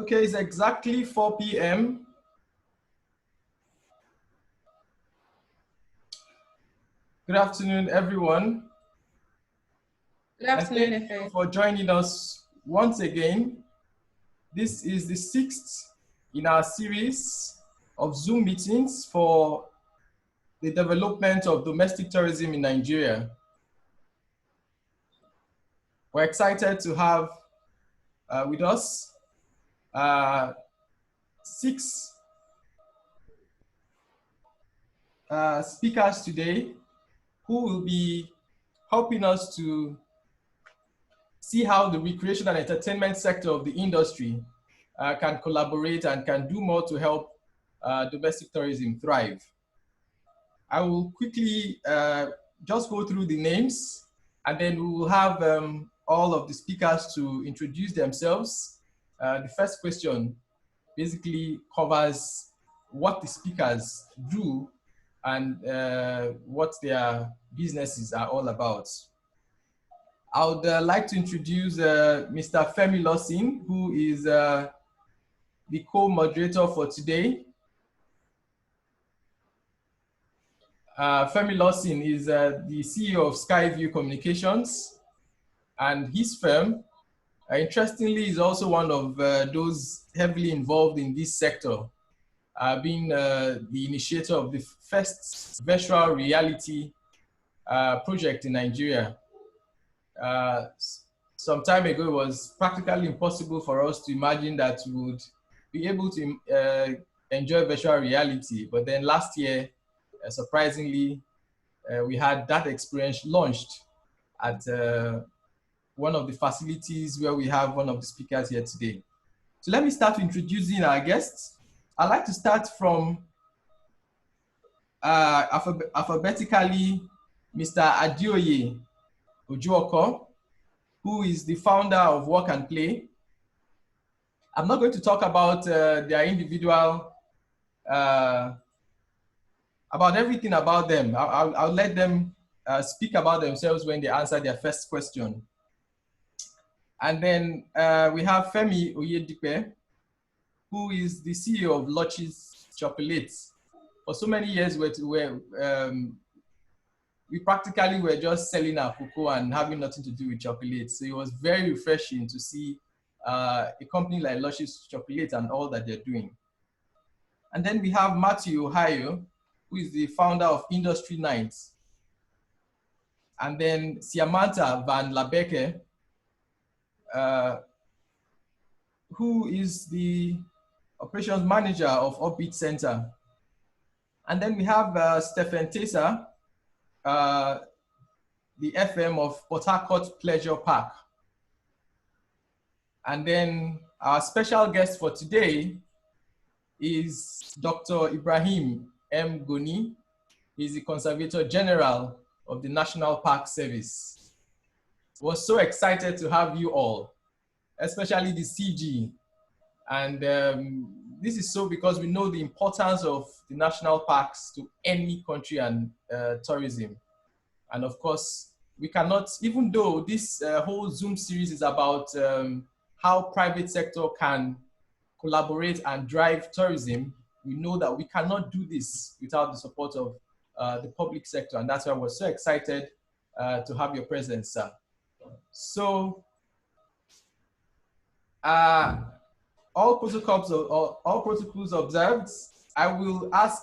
Okay, it's exactly 4 p.m. Good afternoon, everyone. Good afternoon, and thank you for joining us once again. This is the 6th in our series of Zoom meetings for the development of domestic tourism in Nigeria. We're excited to have with us 6 speakers today who will be helping us to see how the recreation and entertainment sector of the industry can collaborate and can do more to help domestic tourism thrive. I will quickly just go through the names, and then we will have all of the speakers to introduce themselves. The first question basically covers what the speakers do and what their businesses are all about. I would like to introduce Mr. Femi Loshes, who is the co-moderator for today. Femi Loshes is the CEO of Skyview Communications, and his firm, interestingly, is also one of those heavily involved in this sector, being the initiator of the first virtual reality project in Nigeria. Some time ago, it was practically impossible for us to imagine that we would be able to enjoy virtual reality. But then last year, surprisingly, we had that experience launched at one of the facilities where we have one of the speakers here today. So let me start introducing our guests. I'd like to start from alphabetically Mr. Adeoye Ojuoko, who is the founder of Work and Play. I'm not going to talk about their individual, about everything about them. I'll let them speak about themselves when they answer their first question. And then we have Femi Oyedipe, who is the CEO of Loshes Chocolates. For so many years, we practically were just selling our cocoa and having nothing to do with chocolate. So it was very refreshing to see a company like Loshes Chocolate and all that they're doing. And then we have Matthew Ohio, who is the founder of Industry Nite. And then Siamanta Van-Labeke, who is the operations manager of Upbeat Center. And then we have Steffen Tacer, the FM of Port Harcourt Pleasure Park. And then our special guest for today is Dr. Ibrahim Goni. He's the Conservator General of the National Park Service. We're so excited to have you all, especially the CG. And this is so because we know the importance of the national parks to any country and tourism. And of course, we cannot, even though this whole Zoom series is about how private sector can collaborate and drive tourism, we know that we cannot do this without the support of the public sector. And that's why we're so excited to have your presence, sir. So, all protocols observed, I will ask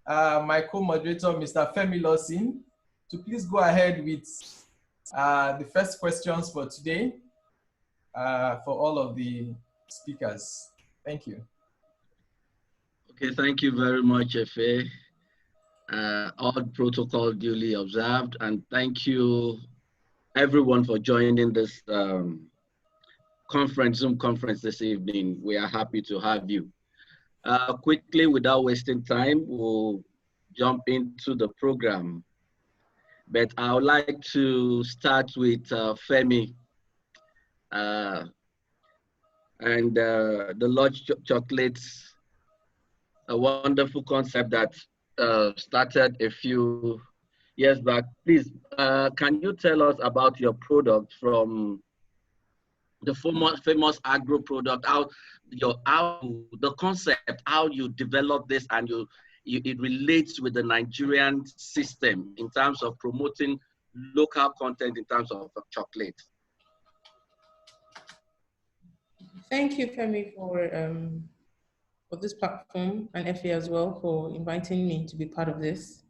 my co-moderator, Mr. Femi Loshes, to please go ahead with the first questions for today for all of the speakers. Thank you. Okay, thank you very much, Efe. All protocol duly observed, and thank you everyone for joining this Zoom conference this evening. We are happy to have you. Quickly, without wasting time, we'll jump into the program. But I would like to start with Femi and the Lodge chocolates, a wonderful concept that started a few years back. Please, can you tell us about your product from the famous agro product, how the concept, how you develop this and it relates with the Nigerian system in terms of promoting local content in terms of chocolate? Thank you, Femi, for this platform, and Effie as well for inviting me to be part of this.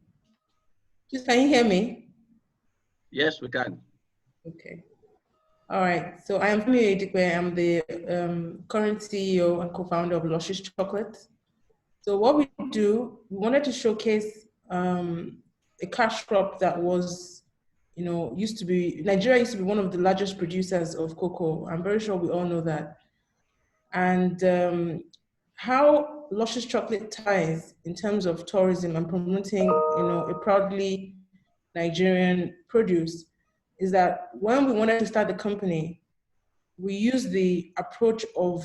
Please, can you hear me? Yes, we can. Okay. All right. So I am Femi Oyedipe. I'm the current CEO and co-founder of Loshes Chocolate. So what we do, we wanted to showcase a cash crop that was, Nigeria used to be one of the largest producers of cocoa. I'm very sure we all know that. And how Luscious Chocolate ties in terms of tourism and promoting, a proudly Nigerian produce is that when we wanted to start the company, we used the approach of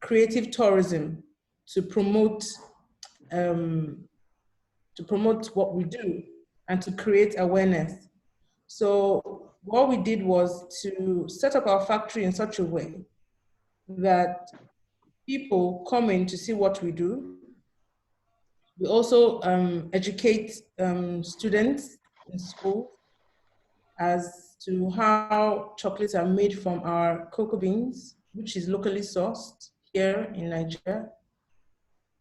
creative tourism to promote what we do and to create awareness. So what we did was to set up our factory in such a way that people come in to see what we do. We also educate students in school as to how chocolates are made from our cocoa beans, which is locally sourced here in Nigeria.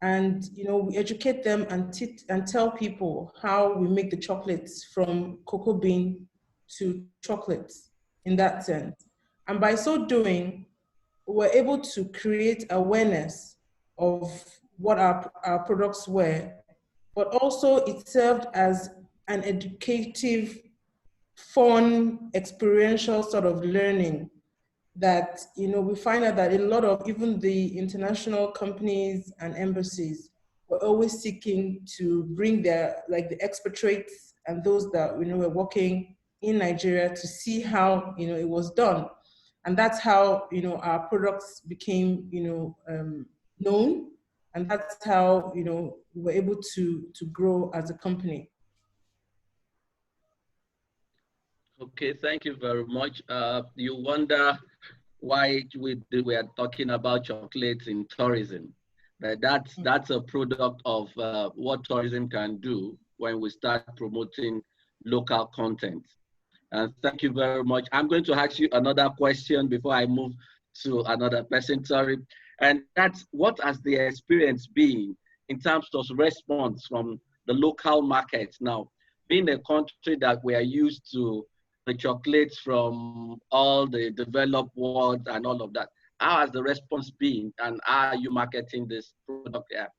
And we educate them and tell people how we make the chocolates from cocoa bean to chocolates in that sense. And by so doing, we're able to create awareness of what our products were, but also it served as an educative, fun, experiential sort of learning that, we find out that a lot of even the international companies and embassies were always seeking to bring their, like the expatriates and those that, were working in Nigeria to see how, it was done. And that's how, our products became, known. And that's how, we were able to grow as a company. Okay, thank you very much. You wonder why we are talking about chocolates in tourism. That's a product of what tourism can do when we start promoting local content. And thank you very much. I'm going to ask you another question before I move to another person, sorry. And that's, what has the experience been in terms of response from the local markets now? Being a country that we are used to the chocolates from all the developed world and all of that, how has the response been, and how are you marketing this product here?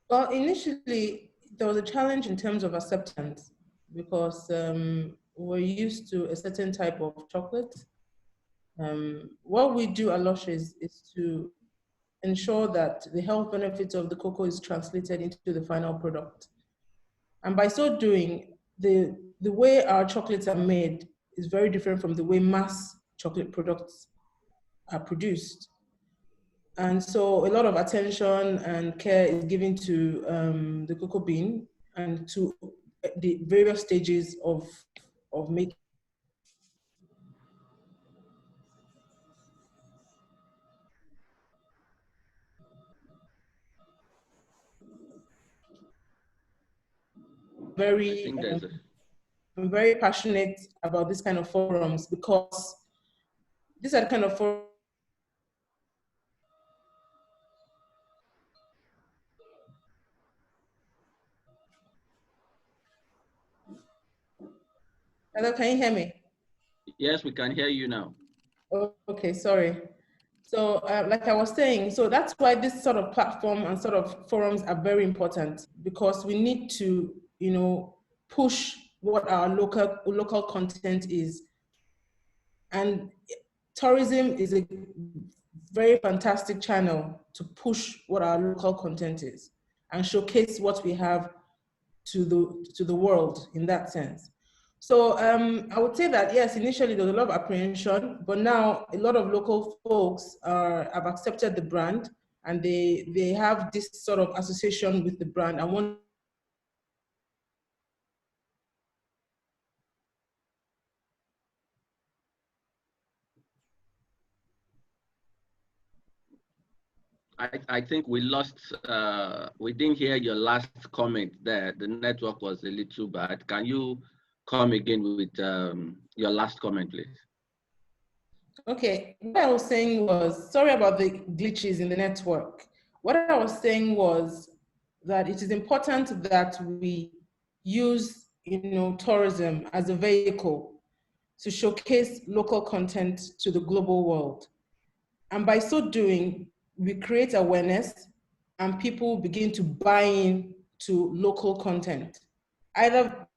Well, initially, there was a challenge in terms of acceptance because we're used to a certain type of chocolate. What we do at Loshes is to ensure that the health benefits of the cocoa is translated into the final product. And by so doing, the way our chocolates are made is very different from the way mass chocolate products are produced. And so a lot of attention and care is given to the cocoa bean and to the various stages of making. I'm very passionate about this kind of forums because these are the kind of forums. Hello, can you hear me? Yes, we can hear you now. Oh, okay, sorry. So like I was saying, so that's why this sort of platform and sort of forums are very important, because we need to, push what our local content is. And tourism is a very fantastic channel to push what our local content is and showcase what we have to the world in that sense. So I would say that yes, initially there was a lot of apprehension, but now a lot of local folks have accepted the brand, and they have this sort of association with the brand and want. I think we lost, we didn't hear your last comment there. The network was a little bad. Can you come again with your last comment, please? Okay, what I was saying was, sorry about the glitches in the network. What I was saying was that it is important that we use, tourism as a vehicle to showcase local content to the global world. And by so doing, we create awareness and people begin to buy in to local content. Either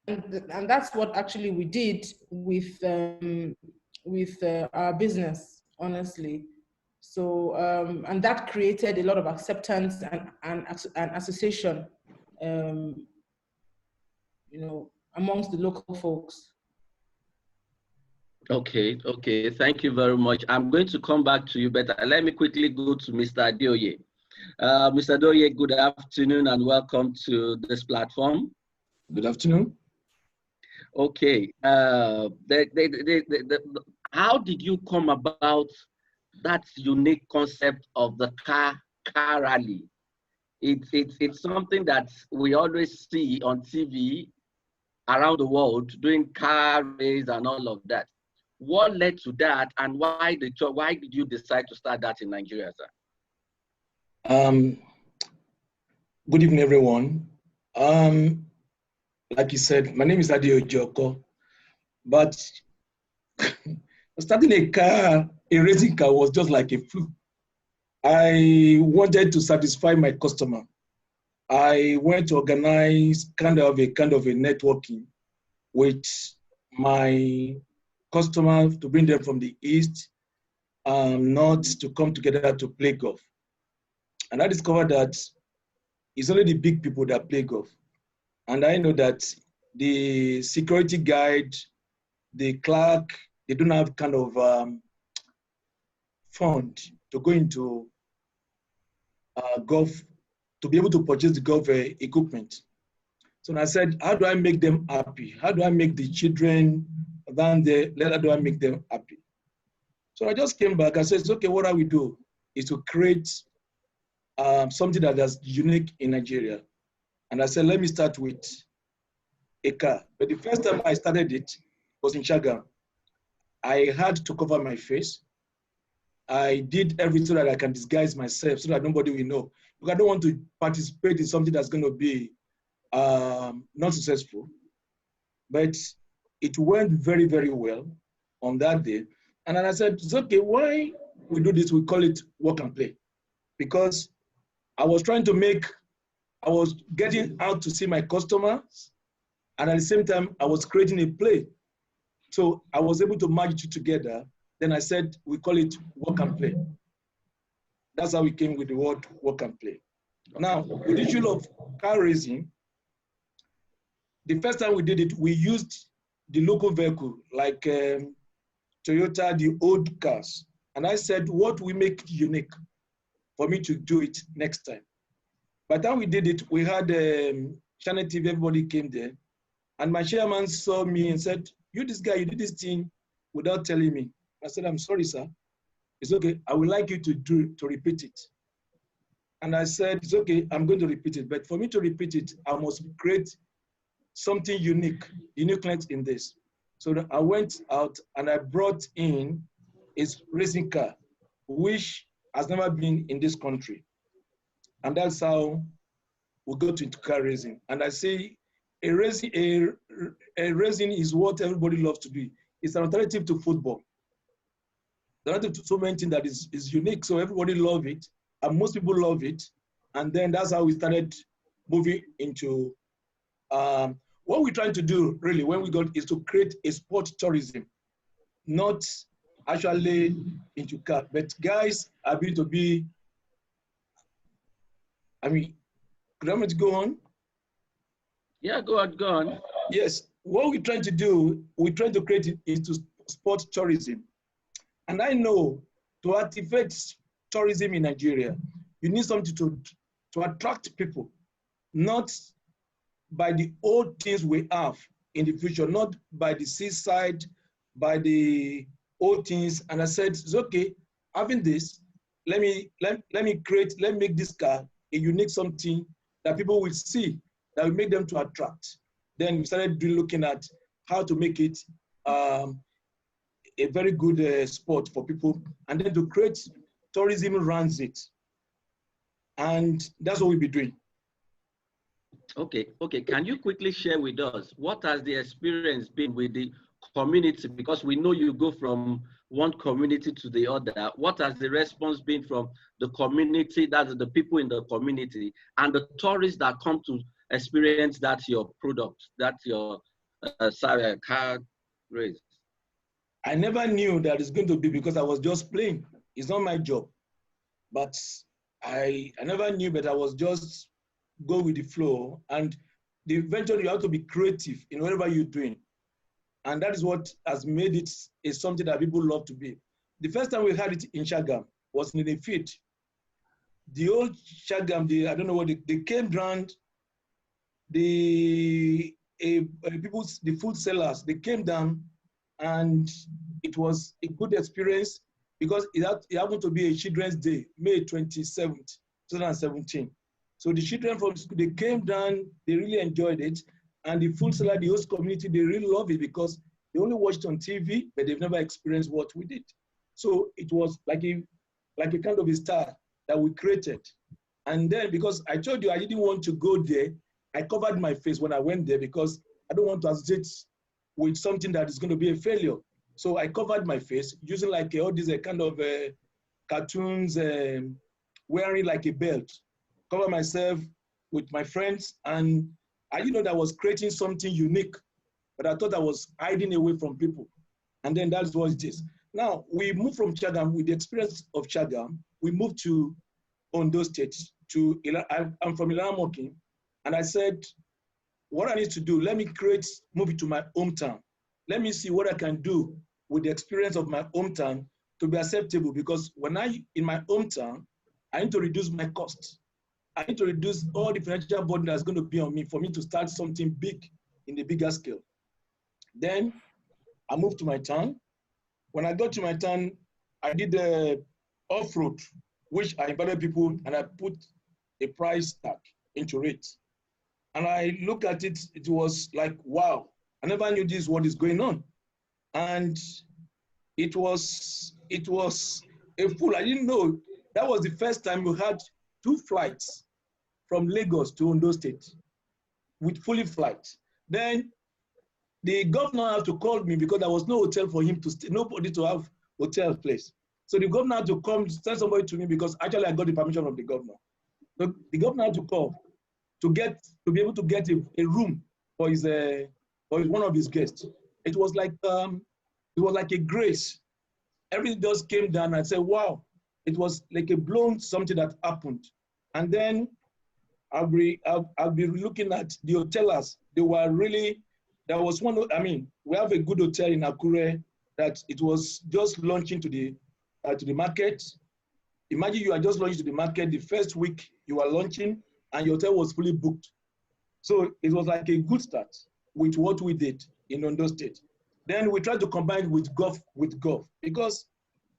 and that's what actually we did with our business, honestly. So and that created a lot of acceptance and association, amongst the local folks. Okay, okay, thank you very much. I'm going to come back to you, but let me quickly go to Mr. Adeoye. Mr. Adeoye, good afternoon and welcome to this platform. Good afternoon. Okay, how did you come about that unique concept of the car rally? It's something that we always see on TV around the world, doing car race and all of that. What led to that, and why did you decide to start that in Nigeria, sir? Good evening, everyone. Like you said, my name is Ojuoko, but starting a racing car was just like a fluke. I wanted to satisfy my customer. I went to organize kind of a networking with my customer to bring them from the east, north to come together to play golf. And I discovered that it's only the big people that play golf. And I know that the security guide, the clerk, they don't have kind of fund to go into golf, to be able to purchase the golf equipment. So I said, how do I make them happy? How do I make the children down there, how do I make them happy? So I just came back. I said, okay, what I will do is to create something that is unique in Nigeria. And I said, let me start with a car. But the first time I started it was in Shagam. I had to cover my face. I did everything so that I can disguise myself so that nobody will know. Because I don't want to participate in something that's going to be not successful. But it went very, very well on that day. And then I said, it's okay, why we do this? We call it work and play. Because I was getting out to see my customers, and at the same time, I was creating a play. So I was able to merge it together. Then I said, we call it work and play. That's how we came with the word work and play. Now, with the issue of car racing, the first time we did it, we used the local vehicle, like Toyota, the old cars. And I said, what we make it unique for me to do it next time. By the time we did it, we had Channel TV, everybody came there. And my chairman saw me and said, you, this guy, you did this thing without telling me. I said, I'm sorry, sir. It's okay. I would like you to repeat it. And I said, it's okay. I'm going to repeat it. But for me to repeat it, I must create something uniqueness in this. So I went out and I brought in a racing car, which has never been in this country. And that's how we got into car racing. And I say, a racing is what everybody loves to do. It's an alternative to football. There are so many things that is unique. So everybody love it, and most people love it. And then that's how we started moving into what we're trying to do really when we got is to create a sport tourism, not actually into car. But guys are going to be, I mean, could I want to go on? Yeah, go on, go on. Yes, what we're trying to do, we're trying to create it into sport tourism. And I know to activate tourism in Nigeria, you need something to attract people, not by the old things we have in the future, not by the seaside, by the old things. And I said, it's okay, having this, let me make this car a unique something that people will see, that will make them to attract. Then we started looking at how to make it a very good spot for people, and then to create tourism runs it. And that's what we'll be doing. Okay, okay. Can you quickly share with us what has the experience been with the community? Because we know you go from one community to the other. What has the response been from the community, that is the people in the community, and the tourists that come to experience that your product, that your car race? I never knew that it's going to be, because I was just playing. It's not my job. But I never knew, but I was just go with the flow. And eventually you have to be creative in whatever you're doing. And that is what has made it something that people love to be. The first time we had it in Shagam was in the field. The old Shagam, I don't know what, they came around, the food sellers, they came down, and it was a good experience because it happened to be a Children's Day, May 27th, 2017. So the children from school, they came down, they really enjoyed it. And the food seller, the host community, they really love it because they only watched on TV, but they've never experienced what we did. So it was like a kind of a star that we created. And then, because I told you I didn't want to go there, I covered my face when I went there because I don't want to associate with something that is going to be a failure. So I covered my face using like all these kind of cartoons, wearing like a belt, cover myself with my friends. And I didn't know that I was creating something unique, but I thought I was hiding away from people. And then that's what it is. Now, we moved from Chagam, with the experience of Chagam, we moved to Ondo State. I'm from Ilaramokin, and I said, what I need to do, let me move it to my hometown. Let me see what I can do with the experience of my hometown to be acceptable, because in my hometown, I need to reduce my costs. I need to reduce all the financial burden that's going to be on me for me to start something big in the bigger scale. Then I moved to my town. When I got to my town, I did the off-road, which I invited people and I put a price tag into it. And I look at it, it was like, wow, I never knew this, what is going on. And it was a fool. I didn't know. That was the first time we had 2 flights from Lagos to Ondo State with fully flights. Then the governor had to call me because there was no hotel for him to stay, nobody to have hotel place. So the governor had to come, send somebody to me because actually I got the permission from the governor. So the governor had to call to be able to get a room for one of his guests. It was like a grace. Everything just came down and I said, wow, it was like a blown something that happened. And then I'll be looking at the hotelers. They were really, there was one, I mean, we have a good hotel in Akure that it was just launching to the market. Imagine you are just launching to the market, the first week you are launching and your hotel was fully booked. So it was like a good start with what we did in Ondo State. Then we tried to combine with golf, because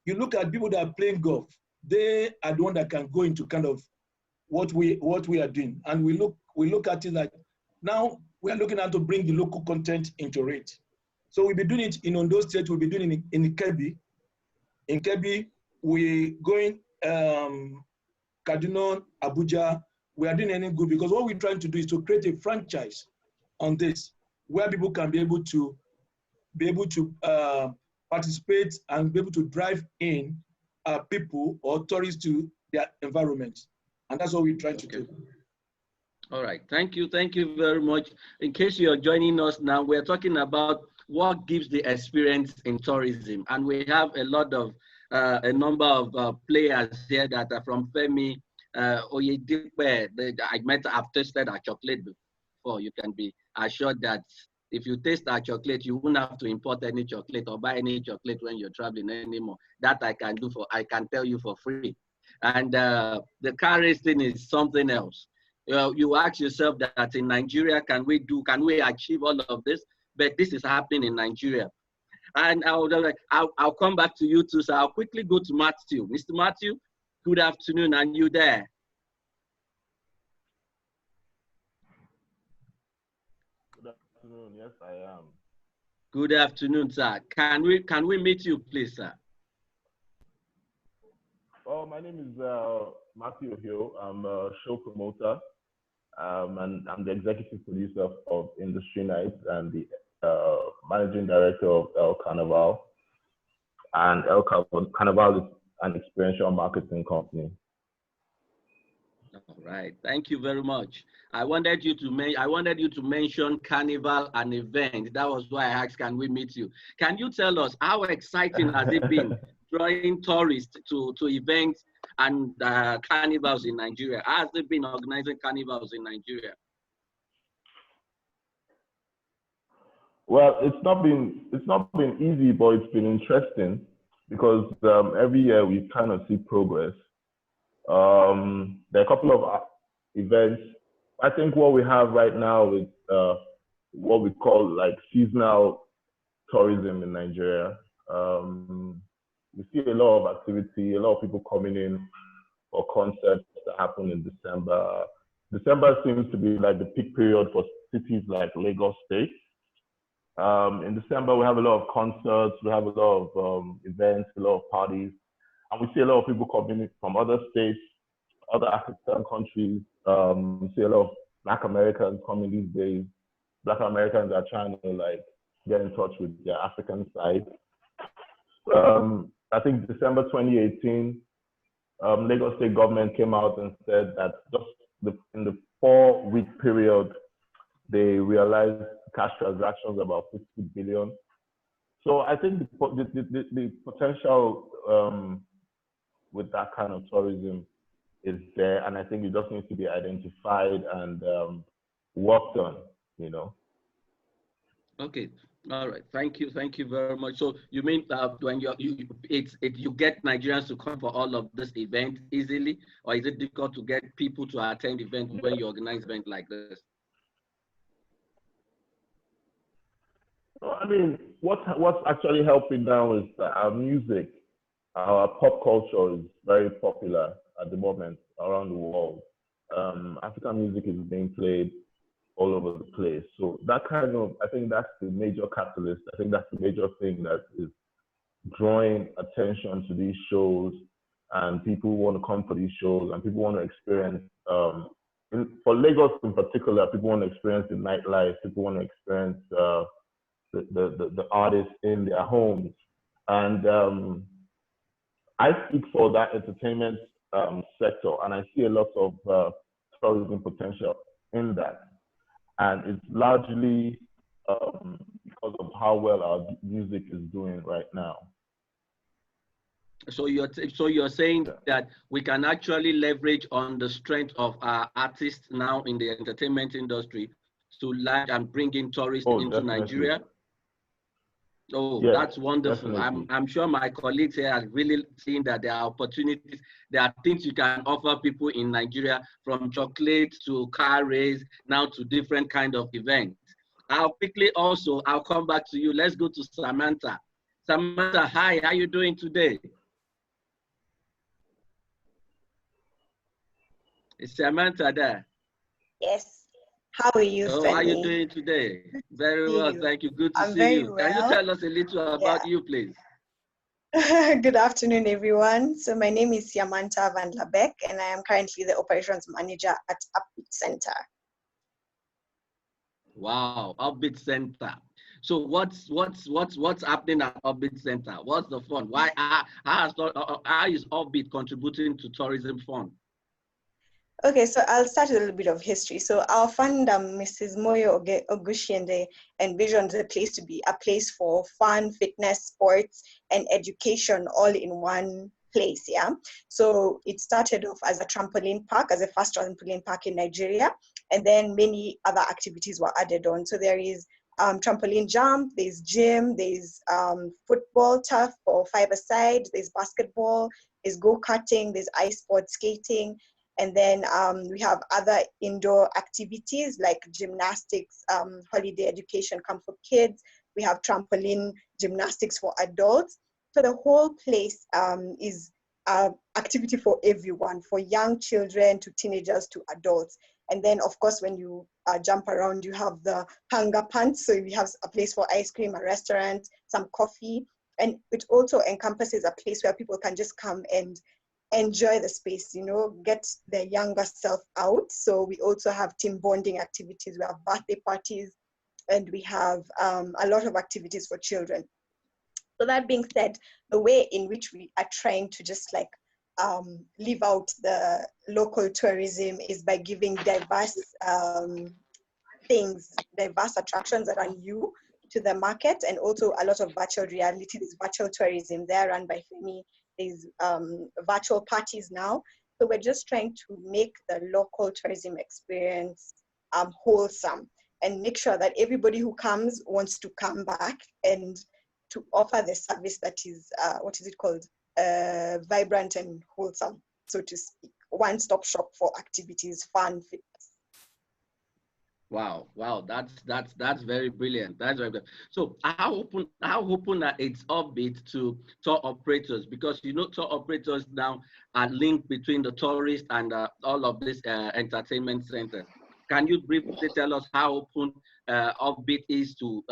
you look at people that are playing golf, they are the one that can go into kind of what we are doing. And we look at it like, now we are looking at to bring the local content into it. So we'll be doing it in Ondo State, we'll be doing it in Kebbi. In Kebbi, we're going Kaduna, Abuja. We are doing anything good because what we're trying to do is to create a franchise on this, where people can be able to participate and be able to drive in people or tourists to their environment. And that's what we're trying to do. All right, thank you very much. In case you're joining us now, we're talking about what gives the experience in tourism. And we have a lot of, a number of players here that are from Femi, Oyedipe. I've tasted our chocolate before. You can be assured that if you taste our chocolate, you won't have to import any chocolate or buy any chocolate when you're traveling anymore. That I can tell you for free. And the car racing is something else. You ask yourself that in Nigeria, can we achieve all of this? But this is happening in Nigeria. And I'll come back to you too. So I'll quickly go to Matthew. Mr. Matthew, good afternoon. Are you there? Good afternoon. Yes, I am. Good afternoon, sir. Can we meet you, please, sir? Oh, my name is Matthew Hill. I'm a show promoter, and I'm the executive producer of Industry Nite and the managing director of El Carnival. And El Carnival is an experiential marketing company. All right, thank you very much. I wanted you to mention Carnival and event. That was why I asked, can we meet you? Can you tell us how exciting has it been drawing tourists to events and carnivals in Nigeria? How has it been organizing carnivals in Nigeria? Well, it's not been easy, but it's been interesting because every year we kind of see progress. There are a couple of events. I think what we have right now is what we call like seasonal tourism in Nigeria. We see a lot of activity, a lot of people coming in for concerts that happen in December. December seems to be like the peak period for cities like Lagos State. In December, we have a lot of concerts, we have a lot of events, a lot of parties, and we see a lot of people coming in from other states, other African countries. We see a lot of Black Americans coming these days. Black Americans are trying to like get in touch with their African side. I think December 2018, Lagos State government came out and said that just in the 4-week period, they realized cash transactions about 50 billion. So I think the potential with that kind of tourism is there, and I think it just needs to be identified and worked on, you know. Okay, all right. Thank you very much. So you mean when you get Nigerians to come for all of this event easily, or is it difficult to get people to attend events when you organize events like this? I mean, what's actually helping now is that our music, our pop culture is very popular at the moment around the world. African music is being played all over the place. So that kind of, I think that's the major catalyst. I think that's the major thing that is drawing attention to these shows, and people want to come for these shows, and people want to experience, for Lagos in particular, people want to experience the nightlife, people want to experience the artists in their homes. And I speak for that entertainment sector, and I see a lot of tourism potential in that. And it's largely because of how well our music is doing right now. So you're saying that we can actually leverage on the strength of our artists now in the entertainment industry to launch and bring in tourists into definitely. Nigeria? Oh, yes, that's wonderful. Definitely. I'm sure my colleagues here are really seeing that there are opportunities, there are things you can offer people in Nigeria, from chocolate to car race, now to different kind of events. I'll come back to you. Let's go to Siamanta. Siamanta, hi, how are you doing today? Is Siamanta there? Yes. How are you, So Femi? how are you doing today? Very well, thank you. Good to see you. Well. Can you tell us a little about you, please? Good afternoon, everyone. So my name is Siamanta Van-Labeke, and I am currently the operations manager at Upbeat Center. Wow, Upbeat Center. So what's happening at Upbeat Center? What's the fund? Why how is Upbeat contributing to tourism fund? Okay, so I'll start with a little bit of history. So our founder, Mrs. Moyo Ogushiende, envisioned the place to be a place for fun, fitness, sports, and education all in one place, yeah? So it started off as a trampoline park, as a first trampoline park in Nigeria, and then many other activities were added on. So there is trampoline jump, there's gym, there's football turf for five-a-side, there's basketball, there's go-karting, there's ice sports skating, and then we have other indoor activities like gymnastics, holiday education camp for kids. We have trampoline gymnastics for adults. So the whole place is activity for everyone, for young children to teenagers to adults. And then, of course, when you jump around, you have the hunger pants. So we have a place for ice cream, a restaurant, some coffee. And it also encompasses a place where people can just come and enjoy the space, you know, get their younger self out. So we also have team bonding activities, we have birthday parties, and we have a lot of activities for children. So that being said, the way in which we are trying to just like live out the local tourism is by giving diverse things, diverse attractions that are new to the market, and also a lot of virtual reality. There's virtual tourism there run by Femi. There's virtual parties now. So we're just trying to make the local tourism experience wholesome and make sure that everybody who comes wants to come back and to offer the service that is, what is it called? Vibrant and wholesome, so to speak. One-stop shop for activities, fun, fitness. Wow, that's very brilliant. That's very good. So how open it's Upbeat to tour operators, because you know tour operators now are linked between the tourists and all of this entertainment centers. Can you briefly tell us how open Upbeat is to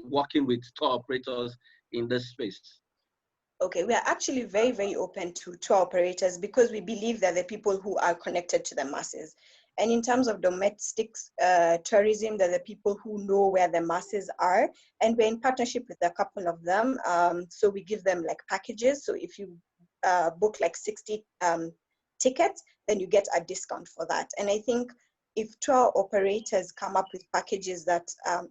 working with tour operators in this space? Okay, we are actually very, very open to tour operators because we believe that the people who are connected to the masses. And in terms of domestic tourism, they're the people who know where the masses are. And we're in partnership with a couple of them. So we give them like packages. So if you book like 60 tickets, then you get a discount for that. And I think if tour operators come up with packages that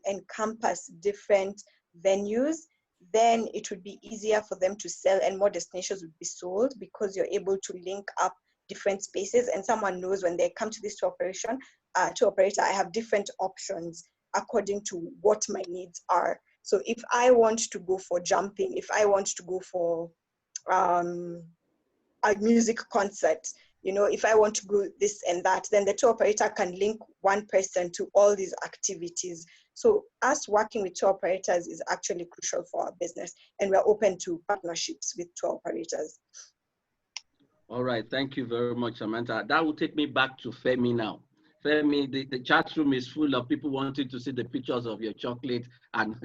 encompass different venues, then it would be easier for them to sell and more destinations would be sold, because you're able to link up different spaces and someone knows when they come to this tour operator, I have different options according to what my needs are. So if I want to go for jumping, if I want to go for a music concert, you know, if I want to go this and that, then the tour operator can link one person to all these activities. So us working with tour operators is actually crucial for our business, and we're open to partnerships with tour operators. All right, thank you very much, Samantha. That will take me back to Femi now. Femi, the chat room is full of people wanting to see the pictures of your chocolate and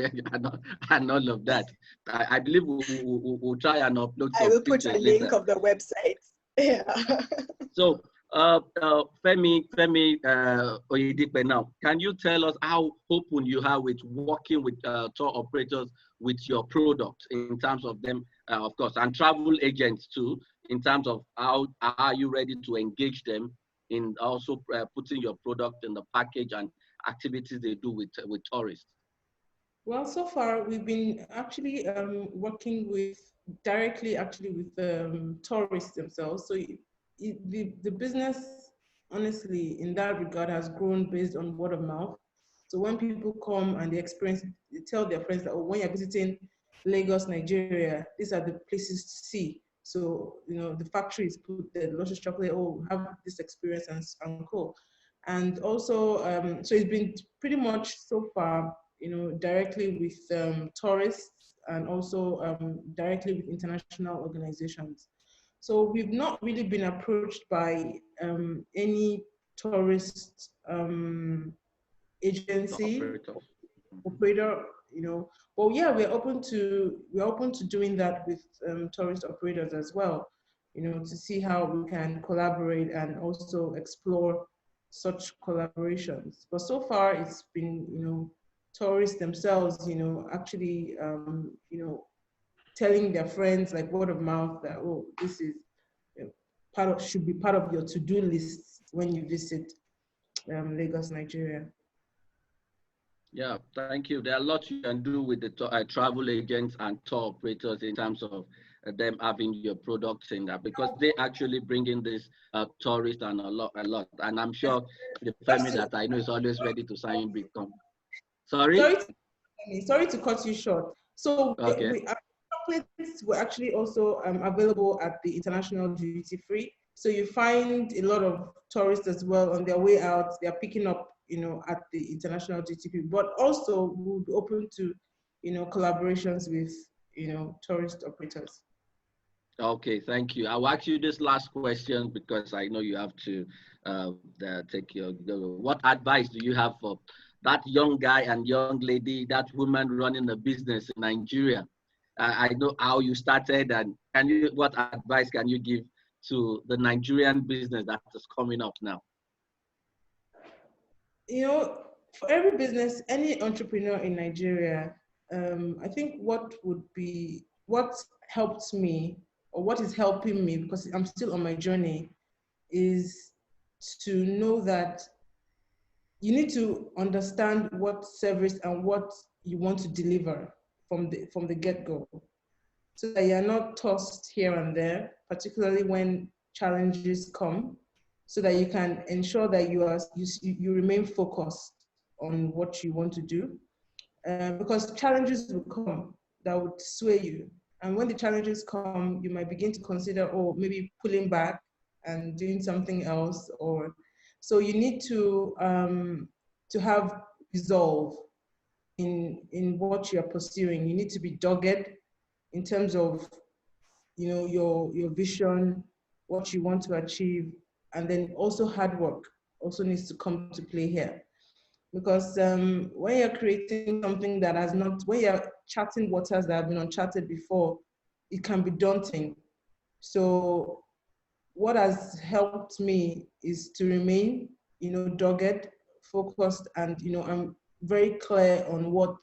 all of that. I believe we'll try and upload some I will put pictures a link later. of the website. Yeah. So, Femi Oyedipe now, can you tell us how open you are with working with tour operators with your product in terms of them, of course, and travel agents too, in terms of how are you ready to engage them in also putting your product in the package and activities they do with tourists? Well, so far we've been actually working directly with tourists themselves. So the business, honestly, in that regard, has grown based on word of mouth. So when people come and they tell their friends that, oh, when you're visiting Lagos, Nigeria, these are the places to see. So, you know, the factories put the Loshes chocolate, oh, have this experience and cool. And also, so it's been pretty much so far, you know, directly with tourists and also directly with international organizations. So we've not really been approached by any tourist agency, operator, you know. But yeah, we're open to doing that with tourist operators as well, you know, to see how we can collaborate and also explore such collaborations. But so far, it's been, you know, tourists themselves, actually, telling their friends, like word of mouth, that, oh, this is should be part of your to-do list when you visit Lagos, Nigeria. Yeah, thank you. There are lots you can do with the travel agents and tour operators in terms of them having your products in that, because they actually bring in this tourists and a lot. And I'm sure the family that I know is always ready to sign big company. Sorry? Sorry to cut you short. So Okay. our chocolates were actually also available at the international duty free. So you find a lot of tourists as well on their way out. They are picking up, at the international duty free. But also we would be open to, collaborations with, tourist operators. Okay, thank you. I'll ask you this last question because I know you have to take your. What advice do you have for that young guy and young lady, that woman running a business in Nigeria? I know how you started, and what advice can you give to the Nigerian business that is coming up now? For every business, any entrepreneur in Nigeria, I think what helped me, or what is helping me, because I'm still on my journey, is to know that you need to understand what service and what you want to deliver from the get-go, so that you're not tossed here and there, particularly when challenges come, so that you can ensure that you remain focused on what you want to do, because challenges will come that would sway you. And when the challenges come, you might begin to consider, oh, maybe pulling back and doing something else. So you need to have resolve in what you're pursuing. You need to be dogged in terms of your vision, what you want to achieve, and then also hard work also needs to come to play here. Because when you're creating something that has not, when you're charting waters that have been uncharted before, it can be daunting. So what has helped me is to remain, dogged, focused, and, I'm very clear on what,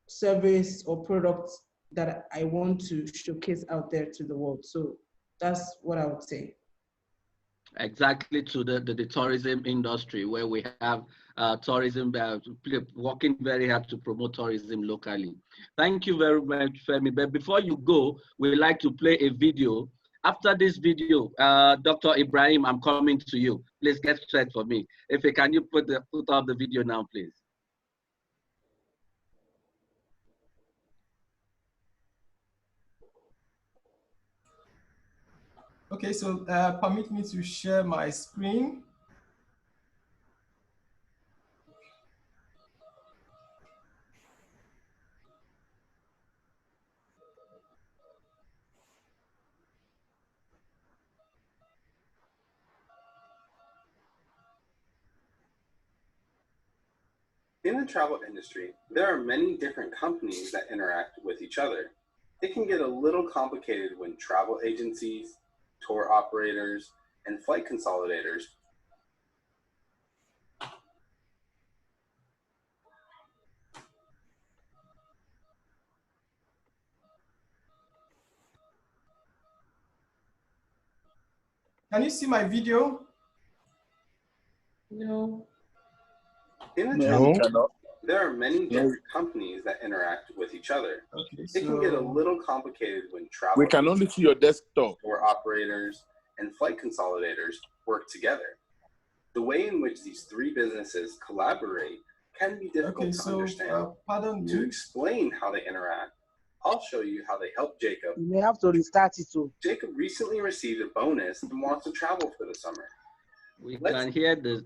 service or products that I want to showcase out there to the world. So that's what I would say. Exactly, to the tourism industry, where we have tourism working very hard to promote tourism locally. Thank you very much, Femi. But before you go, we'd like to play a video. After this video, Dr. Ibrahim, I'm coming to you. Please get straight for me. Can you put up the video now, please? Okay, so permit me to share my screen. In the travel industry, there are many different companies that interact with each other. It can get a little complicated when travel agencies, tour operators, and flight consolidators Can you see my video? No. In the travel industry, there are many different companies that interact with each other. Okay, it can get a little complicated when travel We can only see your desktop. Tour operators and flight consolidators work together. The way in which these three businesses collaborate can be difficult to understand. To explain how they interact, I'll show you how they help Jacob. You may have to restart it too. Jacob recently received a bonus and wants to travel for the summer. We can hear the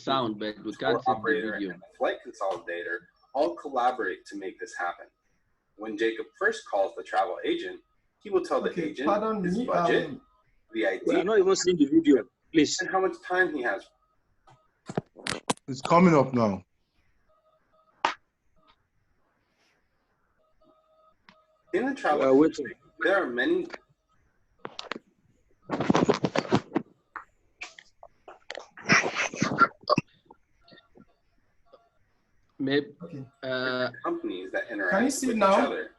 sound, but we can't see the video. And the flight consolidator all collaborate to make this happen. When Jacob first calls the travel agent, he will tell the agent his budget, the idea, we are not even seeing the video, please, and how much time he has. It's coming up now. In the travel industry, there are many. maybe companies that interact Can you see with now? each other.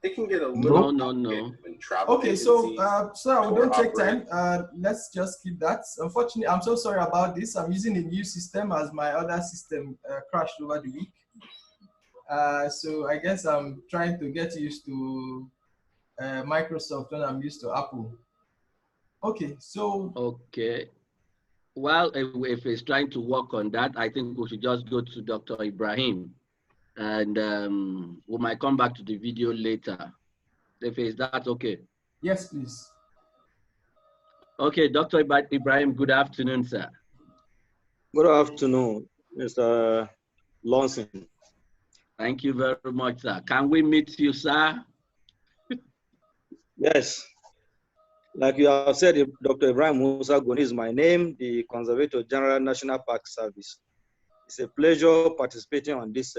It can get a little no. when travel Okay, so agencies we don't take operate. time. Let's just keep that. Unfortunately, I'm so sorry about this. I'm using a new system as my other system crashed over the week. So I guess I'm trying to get used to Microsoft when I'm used to Apple. Okay, so. Okay. Well, if he's trying to work on that, I think we should just go to Dr. Ibrahim, and we might come back to the video later. If is that okay? Yes, please. Okay, Dr. Ibrahim, good afternoon, sir. Good afternoon, Mr. Lawson. Thank you very much, sir. Can we meet you, sir? Yes. Like you have said, Dr. Ibrahim Goni is my name, the Conservator General National Park Service. It's a pleasure participating on this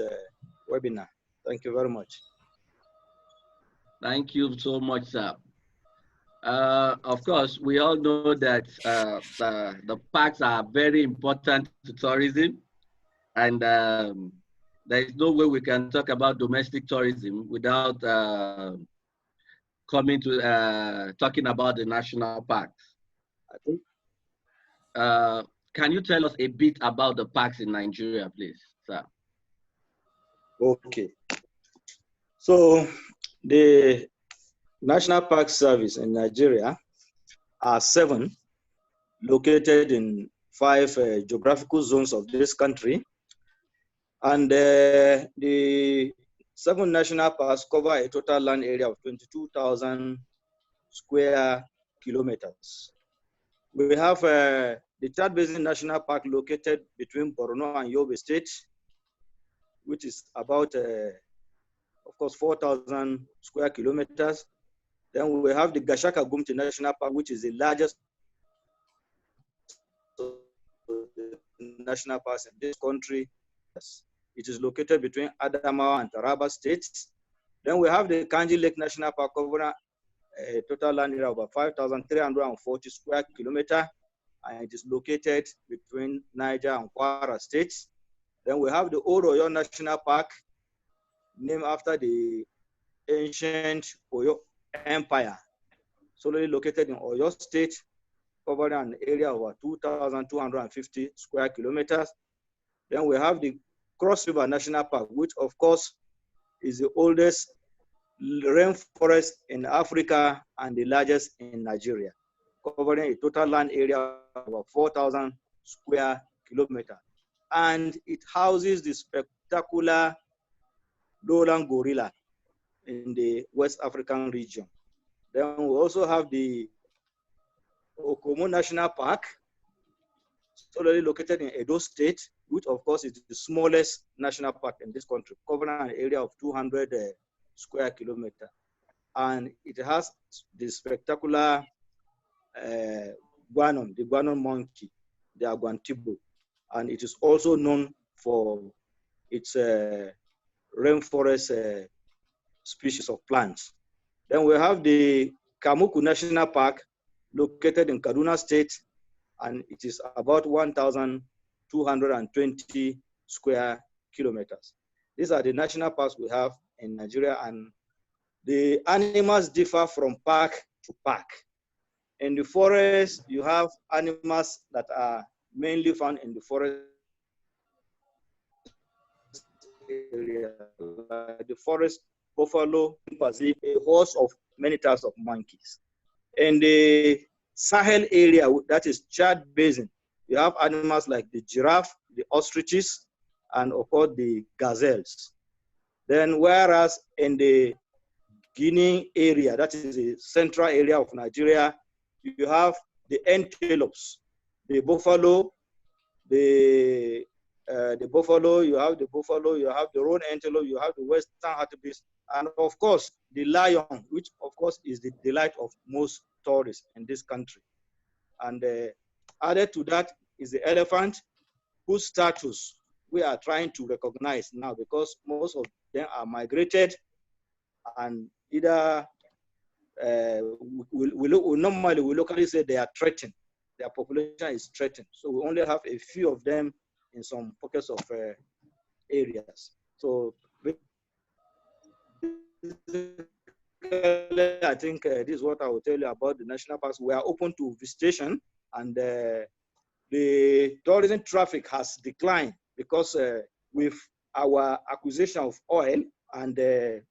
webinar. Thank you very much. Thank you so much, sir. Of course, we all know that the parks are very important to tourism, and there is no way we can talk about domestic tourism without coming to talking about the national parks. Can you tell us a bit about the parks in Nigeria, please, sir? Okay. So the National Park Service in Nigeria are 7, located in 5 geographical zones of this country. And the 7 national parks cover a total land area of 22,000 square kilometers. We have the Third Basin National Park located between Borno and Yobe State, which is about, of course, 4,000 square kilometers. Then we have the Gashaka Gumti National Park, which is the largest national parks in this country. It is located between Adamawa and Taraba states. Then we have the Kanji Lake National Park covering a total land area of about 5,340 square kilometers, and it is located between Niger and Kwara states. Then we have the Oyo National Park, named after the ancient Oyo Empire, solely located in Oyo State, covering an area of 2,250 square kilometers. Then we have the Cross River National Park, which of course is the oldest rainforest in Africa and the largest in Nigeria, covering a total land area of 4,000 square kilometers. And it houses the spectacular lowland gorilla in the West African region. Then we also have the Okomo National Park, solely located in Edo State, which of course is the smallest national park in this country, covering an area of 200 square kilometers. And it has the spectacular guanon, the guanon monkey, the Agwantibo. And it is also known for its rainforest species of plants. Then we have the Kamuku National Park, located in Kaduna State, and it is about 1,220 square kilometers. These are the national parks we have in Nigeria, and the animals differ from park to park. In the forest, you have animals that are mainly found in the forest area, like the forest buffalo, a host of many types of monkeys. In the Sahel area, that is Chad Basin, you have animals like the giraffe, the ostriches, and of course the gazelles. Then whereas in the Guinea area, that is the central area of Nigeria, you have the antelopes, the buffalo, you have the buffalo, you have the road antelope, you have the western hartebeest, and of course the lion, which of course is the delight of most tourists in this country. And added to that is the elephant, whose status we are trying to recognize now, because most of them are migrated, and either we locally say they are threatened. Their population is threatened. So we only have a few of them in some pockets of areas. So I think this is what I will tell you about the national parks. We are open to visitation, and the tourism traffic has declined because with our acquisition of oil and the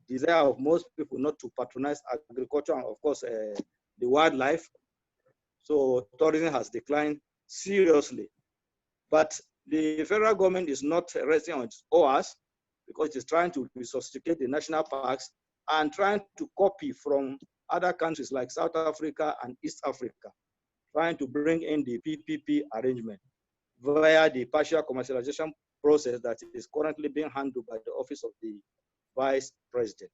desire of most people not to patronize agriculture and of course the wildlife, so tourism has declined seriously. But the federal government is not resting on its oars because it is trying to resuscitate the national parks and trying to copy from other countries like South Africa and East Africa, trying to bring in the PPP arrangement via the partial commercialization process that is currently being handled by the Office of the Vice President.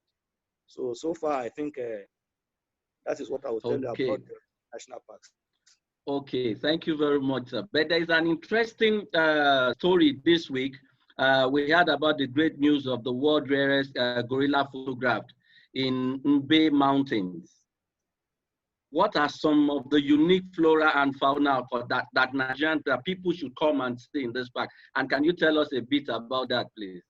So far, I think that is what I will tell you about the national parks. Okay, thank you very much, sir. But there is an interesting story this week. We heard about the great news of the world rarest gorilla photographed in Mbe Mountains. What are some of the unique flora and fauna for that Nigerians, that people should come and see in this park? And can you tell us a bit about that, please?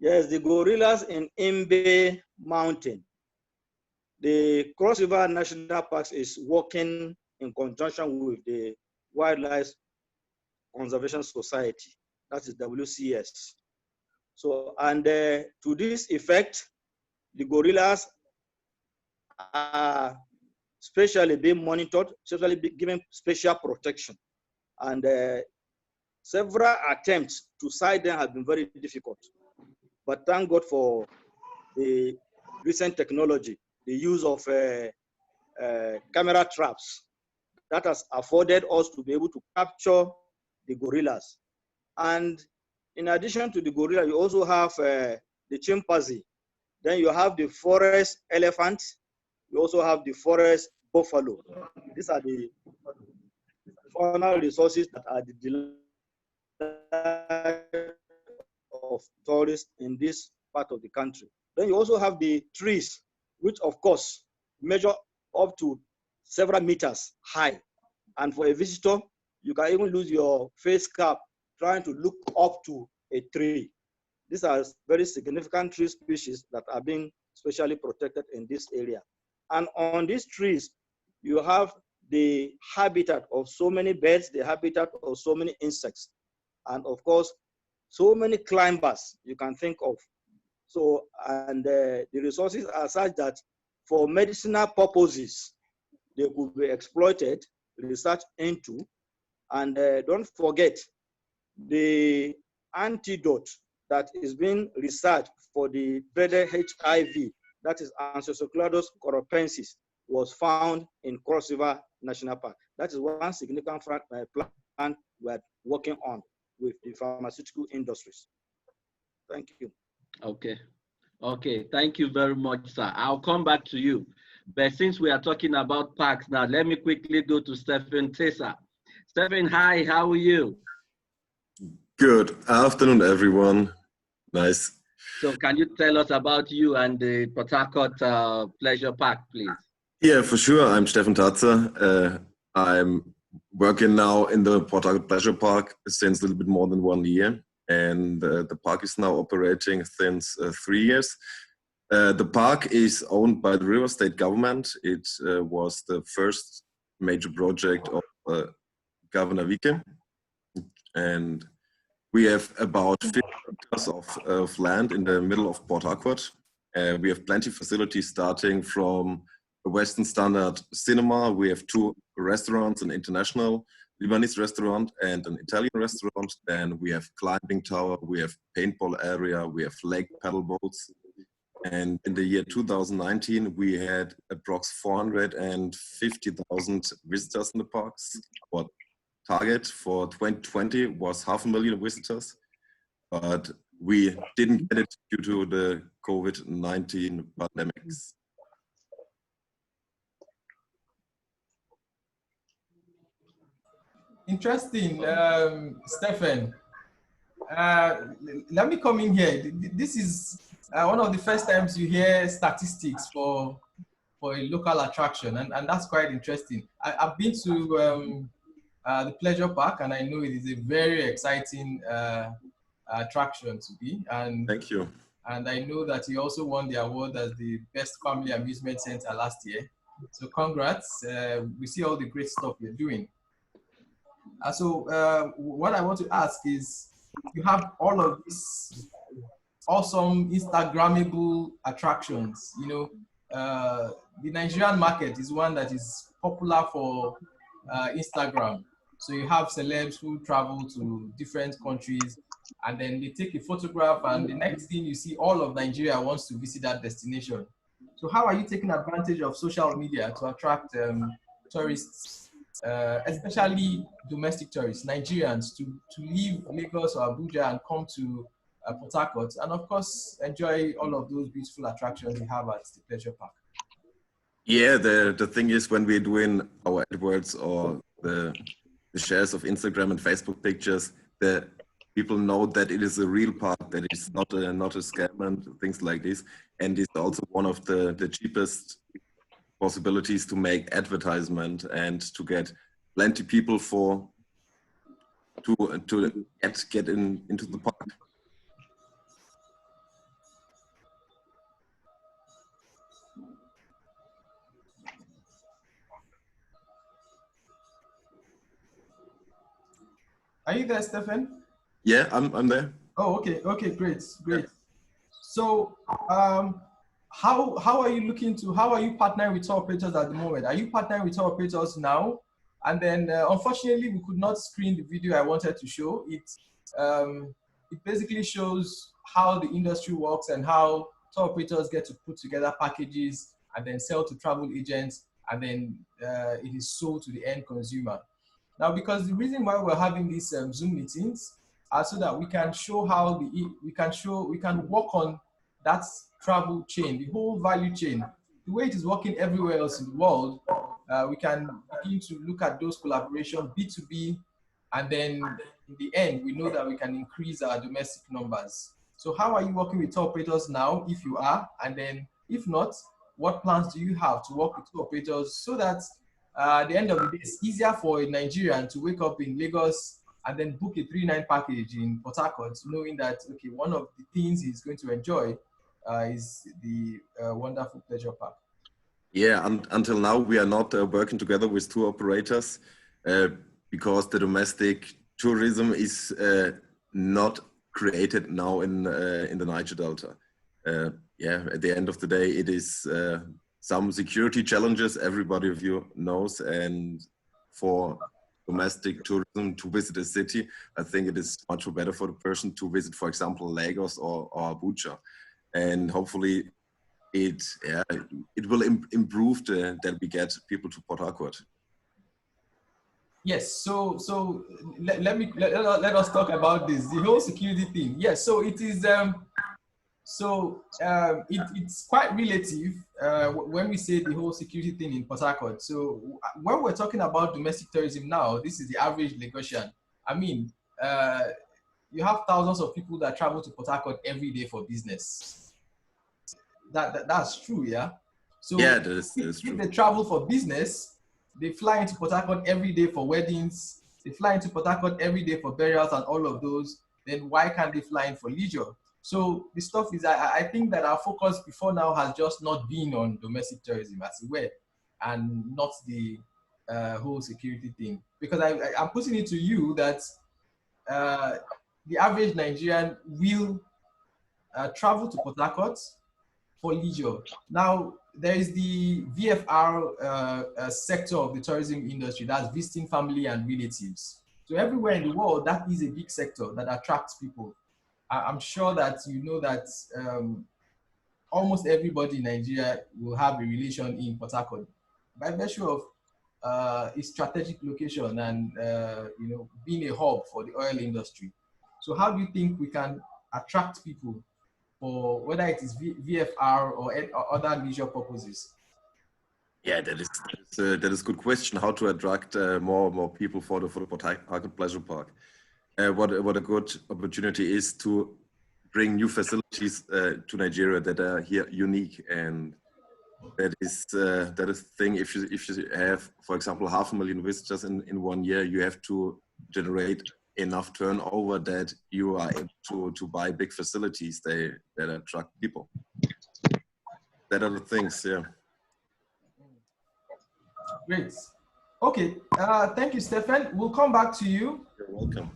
Yes, the gorillas in Mbe Mountain. The Cross River National Park is working in conjunction with the Wildlife Conservation Society, that is WCS. So, and to this effect, the gorillas are especially being monitored, especially given special protection. And several attempts to sight them have been very difficult. But thank God for the recent technology, the use of camera traps that has afforded us to be able to capture the gorillas. And in addition to the gorilla, you also have the chimpanzee. Then you have the forest elephant. You also have the forest buffalo. These are the faunal resources that are the delight of tourists in this part of the country. Then you also have the trees, which of course measure up to several meters high. And for a visitor, you can even lose your face cap trying to look up to a tree. These are very significant tree species that are being specially protected in this area. And on these trees, you have the habitat of so many birds, the habitat of so many insects, and of course, so many climbers you can think of. So, and the resources are such that for medicinal purposes, they could be exploited, researched into, and don't forget the antidote that is being researched for the dreaded HIV, that is Ancestocladus coropensis, was found in Cross River National Park. That is one significant plan we're working on with the pharmaceutical industries. Thank you. Okay. Okay, thank you very much, sir. I'll come back to you. But since we are talking about parks now, let me quickly go to Steffen Tacer. Steffen, hi, how are you? Good afternoon, everyone. Nice. So can you tell us about you and the Port Harcourt Pleasure Park, please? Yeah, for sure. I'm Steffen Tacer. I'm working now in the Port Harcourt Pleasure Park since a little bit more than 1 year. And the park is now operating since 3 years. The park is owned by the River State government. It was the first major project of Governor Wike. And we have about 50 acres of land in the middle of Port Harcourt. We have plenty of facilities starting from a Western standard cinema. We have 2 restaurants, an international Lebanese restaurant and an Italian restaurant. Then we have climbing tower, we have paintball area, we have lake paddle boats. And in the year 2019, we had approx 450,000 visitors in the parks. Our target for 2020 was 500,000 visitors, but we didn't get it due to the COVID-19 pandemics. Interesting, Steffen. Let me come in here. This is one of the first times you hear statistics for a local attraction, and that's quite interesting. I've been to the Pleasure Park, and I know it is a very exciting attraction to be. And thank you. And I know that you also won the award as the best family amusement center last year. So congrats. We see all the great stuff you're doing. So what I want to ask is, you have all of these awesome Instagrammable attractions. You know, the Nigerian market is one that is popular for Instagram. So you have celebs who travel to different countries and then they take a photograph, and the next thing you see, all of Nigeria wants to visit that destination. So how are you taking advantage of social media to attract tourists, especially domestic tourists, Nigerians, to leave Lagos or Abuja and come to Port Harcourt, and of course enjoy all of those beautiful attractions you have at the pleasure park? Yeah, the thing is, when we're doing our AdWords or the shares of Instagram and Facebook pictures, the people know that it is a real park, that it's not a scam and things like this. And it's also one of the cheapest possibilities to make advertisement and to get plenty people to get into the park. Are you there, Steffen? Yeah, I'm there. Oh, okay, great. Yeah. So, how are you partnering with tour operators at the moment? Are you partnering with tour operators now? And then, unfortunately, we could not screen the video I wanted to show. It basically shows how the industry works and how tour operators get to put together packages and then sell to travel agents, and then it is sold to the end consumer. Now, because the reason why we're having these Zoom meetings are so that we can show how we can work on that travel chain, the whole value chain, the way it is working everywhere else in the world. We can begin to look at those collaborations, B2B, and then in the end, we know that we can increase our domestic numbers. So how are you working with tour operators now, if you are? And then if not, what plans do you have to work with tour operators so that at the end of the day, it's easier for a Nigerian to wake up in Lagos and then book a 3-night package in Port Harcourt, knowing that, okay, one of the things he's going to enjoy is the wonderful pleasure park? Yeah, until now, we are not working together with tour operators because the domestic tourism is not created now in the Niger Delta. Yeah, at the end of the day, it is some security challenges everybody of you knows, and for domestic tourism to visit a city, I think it is much better for the person to visit, for example, Lagos or Abuja, and hopefully it will improve that we get people to Port Harcourt. Yes, so let us talk about this, the whole security thing. Yes, so it is it's quite relative when we say the whole security thing in Port Harcourt. So when we're talking about domestic tourism now, this is the average Lagosian. I mean, you have thousands of people that travel to Port Harcourt every day for business. That's true, yeah? So yeah, that is true. If they travel for business, they fly into Port Harcourt every day for weddings, they fly into Port Harcourt every day for burials and all of those, then why can't they fly in for leisure? So the stuff is, I think that our focus before now has just not been on domestic tourism as it were, and not the whole security thing. Because I'm putting it to you that the average Nigerian will travel to Port Harcourt for leisure. Now, there is the VFR sector of the tourism industry, that's visiting family and relatives. So everywhere in the world, that is a big sector that attracts people. I'm sure that you know that almost everybody in Nigeria will have a relation in Port Harcourt by virtue of its strategic location and being a hub for the oil industry. So how do you think we can attract people for whether it is VFR or other leisure purposes? Yeah, that is a good question. How to attract more people for the Port Harcourt Pleasure Park? What a good opportunity is to bring new facilities to Nigeria that are here unique, and that is the thing. If you have, for example, 500,000 visitors in 1 year, you have to generate enough turnover that you are able to buy big facilities that attract people. That are the things, yeah. Great. Okay, thank you, Steffen. We'll come back to you. You're welcome.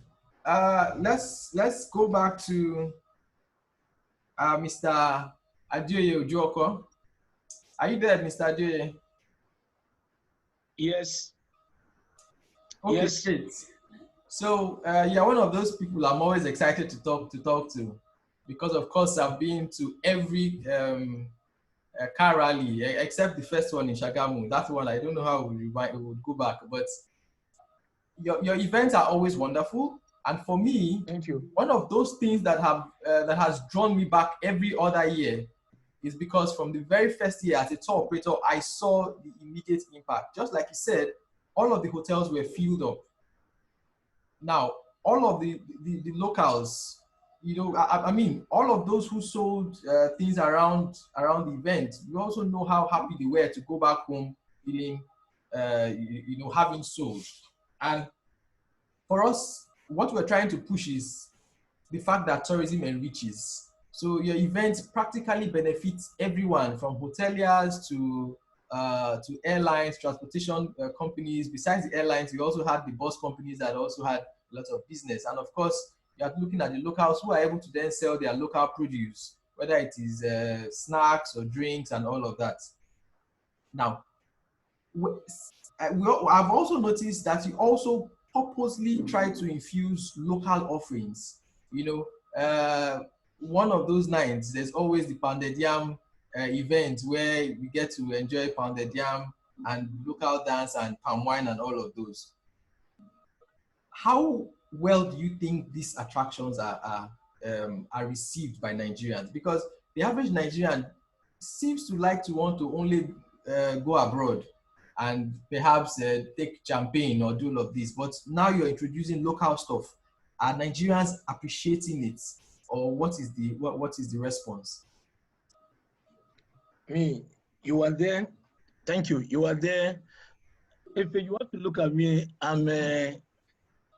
Let's go back to Mr. Adeoye Ojuoko. Are you there, Mr. Adeoye? Yes. Okay, yes. Great. So you're one of those people I'm always excited to talk to, because of course I've been to every car rally except the first one in Shagamu. That one I don't know how we would go back, but your events are always wonderful. And for me, thank you. One of those things that has drawn me back every other year is because from the very first year as a tour operator, I saw the immediate impact. Just like you said, all of the hotels were filled up. Now, all of the locals, you know, I mean, all of those who sold things around the event, you also know how happy they were to go back home feeling, you know, having sold. And for us, what we're trying to push is the fact that tourism enriches. So your event practically benefits everyone, from hoteliers to airlines, transportation companies. Besides the airlines, we also had the bus companies that also had a lot of business. And of course, you're looking at the locals who are able to then sell their local produce, whether it is snacks or drinks and all of that. Now, I've also noticed that you also purposely try to infuse local offerings. You know, one of those nights, there's always the pounded yam event where we get to enjoy pounded yam and local dance and palm wine and all of those. How well do you think these attractions are received by Nigerians? Because the average Nigerian seems to like to want to only go abroad and perhaps take champagne or do all of this. But now you're introducing local stuff. Are Nigerians appreciating it, or what is the response? Me, you are there. Thank you. You are there. If you want to look at me, I'm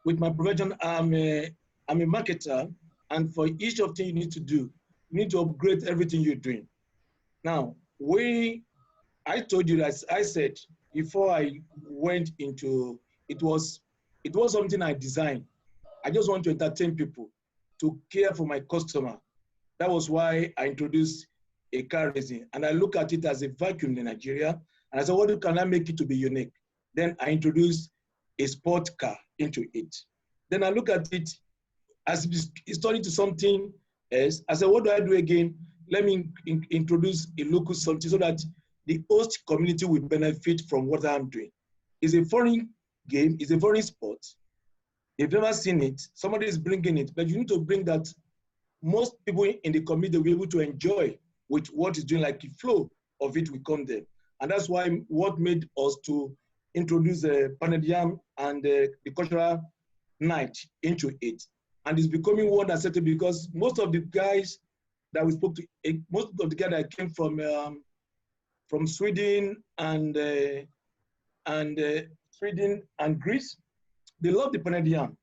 with my profession. I'm a marketer, and for each of things you need to do, you need to upgrade everything you're doing. Now, I told you that I said before I went into it was something I designed. I just want to entertain people, to care for my customer. That was why I introduced a car racing, and I look at it as a vacuum in Nigeria. And I said, what can I make it to be unique? Then I introduced a sport car into it. Then I look at it as it's turning to something else. I said, what do I do again? Let me introduce a local something so that the host community will benefit from what I'm doing. It's a foreign game, it's a foreign sport. They've never seen it. Somebody is bringing it, but you need to bring that most people in the community will be able to enjoy with what is doing, like the flow of it will come there. And that's why what made us to introduce the pounded yam and the cultural night into it. And it's becoming one accepted because most of the guys that we spoke to, most of the guys that came from Sweden and Sweden and Greece, they love the pounded yam.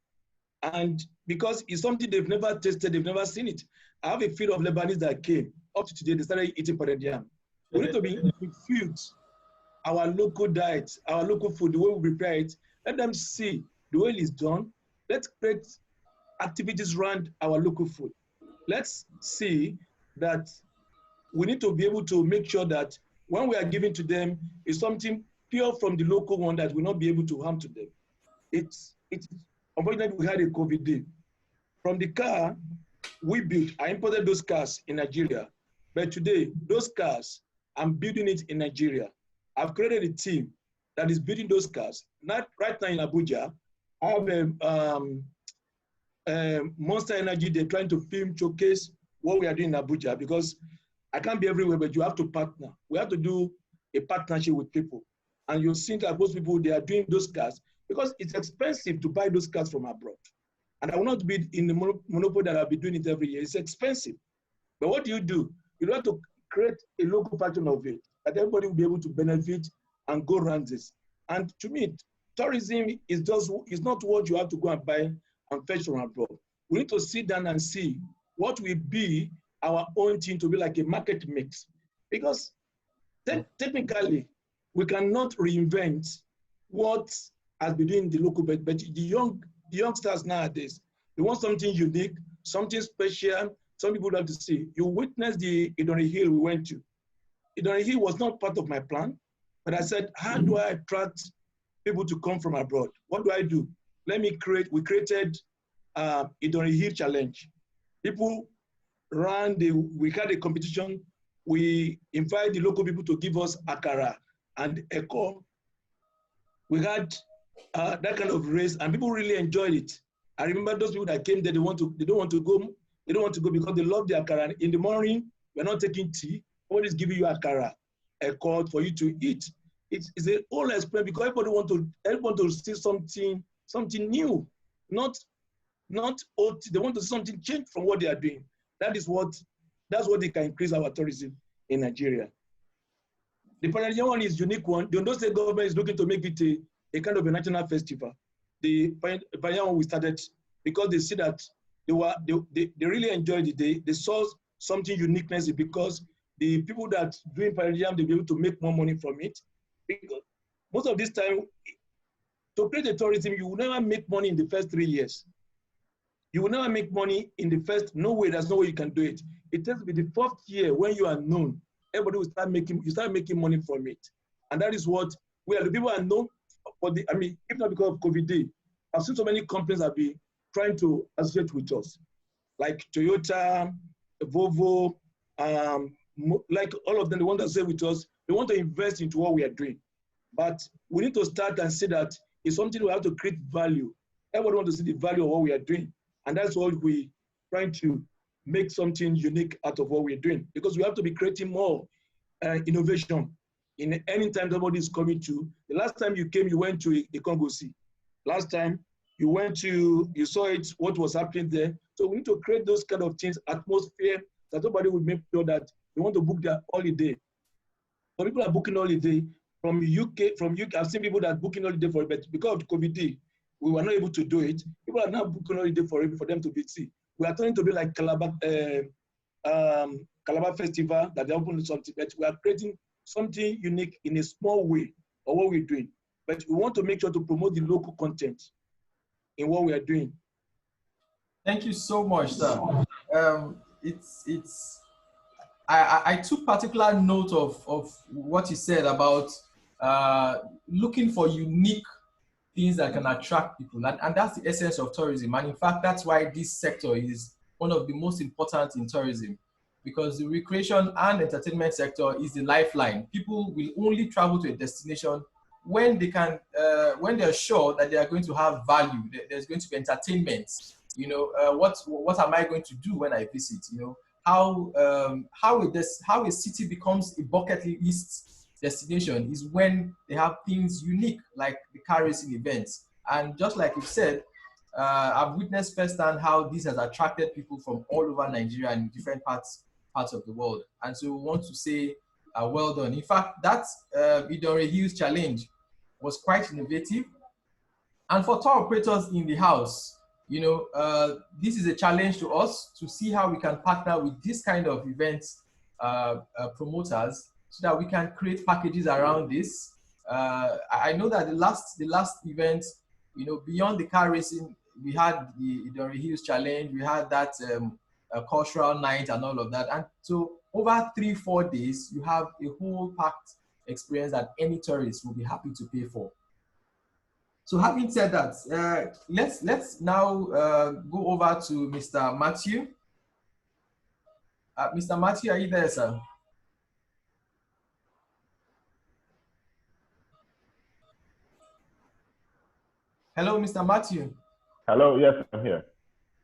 And because it's something they've never tasted, they've never seen it. I have a field of Lebanese that came up to today, they started eating pounded yam. We need to be infused our local diet, our local food, the way we prepare it. Let them see the way it's done. Let's create activities around our local food. Let's see that we need to be able to make sure that when we are giving to them, it's something pure from the local one that will not be able to harm to them. It's unfortunately, we had a COVID day. From the car we built, I imported those cars in Nigeria. But today, those cars, I'm building it in Nigeria. I've created a team that is building those cars. Right now in Abuja, I have Monster Energy. They're trying to film, showcase what we are doing in Abuja, because I can't be everywhere, but you have to partner. We have to do a partnership with people. And you'll see that most people, they are doing those cars because it's expensive to buy those cars from abroad. And I will not be in the monopoly that I'll be doing it every year. It's expensive. But what do? You have to create a local pattern of it, that everybody will be able to benefit and go around this. And to me, tourism is not what you have to go and buy and fetch from abroad. We need to sit down and see what will be our own thing to be like a market mix. Because technically, we cannot reinvent what has been doing in the local, but the youngsters nowadays, they want something unique, something special, some people have to see. You witnessed the Adeoye Hill we went to. Adeoye Hill was not part of my plan, but I said, how do I attract people to come from abroad? What do I do? We created Adeoye Hill Challenge. People we had a competition. We invited the local people to give us akara and eko. We had that kind of race, and people really enjoyed it. I remember those people that came there, they don't want to go because they love the akara. In the morning, we're not taking tea. Nobody's giving you akara, eko for you to eat. It's a whole experience because everybody want to see something new, not old. They want to see something change from what they are doing. That's what they can increase our tourism in Nigeria. The Panadian one is unique one. The Ondo State government is looking to make it a kind of a national festival. The Panadian one we started because they see that they really enjoyed it. They saw something uniqueness because the people that doing Panadian, they'll be able to make more money from it. Because most of this time, to create a tourism, you will never make money in the first 3 years. You will never make money in the first, there's no way you can do it. It has to be the fourth year when you are known. Everybody will start making money from it. And that is what the people are known for if not because of COVID, I've seen so many companies have been trying to associate with us. Like Toyota, Volvo, like all of them, they want to associate with us. They want to invest into what we are doing. But we need to start and see that it's something we have to create value. Everybody wants to see the value of what we are doing. And that's what we're trying to make something unique out of what we're doing. Because we have to be creating more innovation. In any time somebody is coming to, the last time you came, you went to a Congo Sea. Last time you saw it, what was happening there. So we need to create those kind of things, atmosphere, that nobody will make sure that they want to book their holiday. So people are booking holiday from UK. I've seen people that are booking holiday for it, but because of COVID, we were not able to do it. People are now booking holiday for them to visit. We are trying to be like Calabar Festival that they open something, but we are creating something unique in a small way of what we're doing. But we want to make sure to promote the local content in what we are doing. Thank you so much, sir. I took particular note of what you said about looking for unique things that can attract people. And that's the essence of tourism. And in fact, that's why this sector is one of the most important in tourism, because the recreation and entertainment sector is the lifeline. People will only travel to a destination when they can, when they're sure that they are going to have value, there's going to be entertainment. What am I going to do when I visit? How a city becomes a bucket list destination is when they have things unique like the car racing events. And just like you said, I've witnessed firsthand how this has attracted people from all over Nigeria and different parts of the world. And so we want to say well done. In fact, that Adeoye Hills challenge was quite innovative. And for tour operators in the house, this is a challenge to us to see how we can partner with this kind of events promoters so that we can create packages around this. I know that the last event, beyond the car racing, we had the Adeoye Hills challenge, we had that cultural night and all of that. And so over 3-4 days, you have a whole packed experience that any tourist will be happy to pay for. So having said that, let's now go over to Mr. Matthew. Mr. Matthew, are you there, sir? Hello, Mr. Matthew. Hello, yes, I'm here.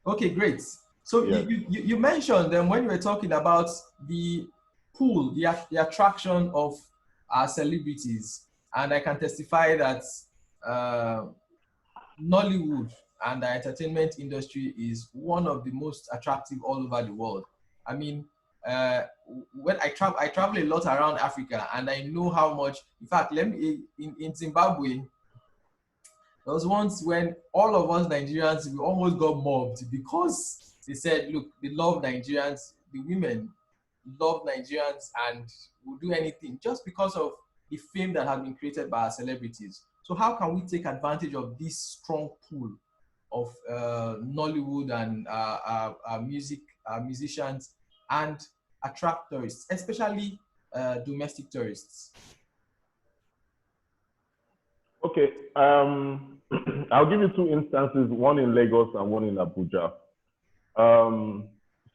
Okay, great. So yes. you mentioned when you were talking about the pool, the attraction of our celebrities, and I can testify that Nollywood and the entertainment industry is one of the most attractive all over the world. I mean, when I travel a lot around Africa, and I know how much. In fact, in Zimbabwe, There was once when all of us Nigerians, we almost got mobbed because they said, look, they love Nigerians, the women love Nigerians and will do anything just because of the fame that has been created by our celebrities. So how can we take advantage of this strong pool of Nollywood and musicians and attract tourists, especially domestic tourists? Okay, I'll give you two instances, one in Lagos and one in Abuja.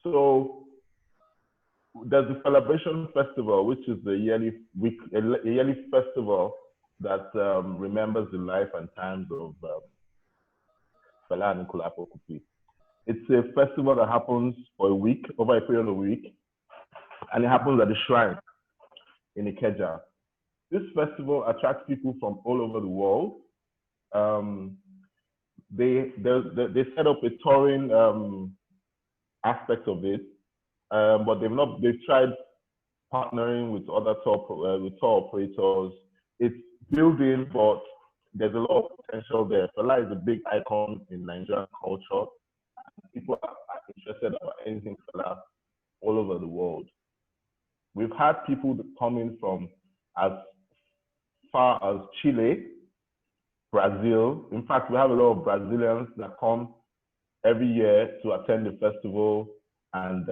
So there's the Celebration Festival, which is the yearly festival that remembers the life and times of Fela and Anikulapo Kuti. It's a festival that happens for a week, over a period of a week, and it happens at the shrine in Ikeja. This festival attracts people from all over the world. They set up a touring aspect of it, but they've tried partnering with other tour operators. It's building, but there's a lot of potential there. Fela is a big icon in Nigerian culture. People are interested about anything Fela all over the world. We've had people that come in from as far as Chile, Brazil. In fact, we have a lot of Brazilians that come every year to attend the festival and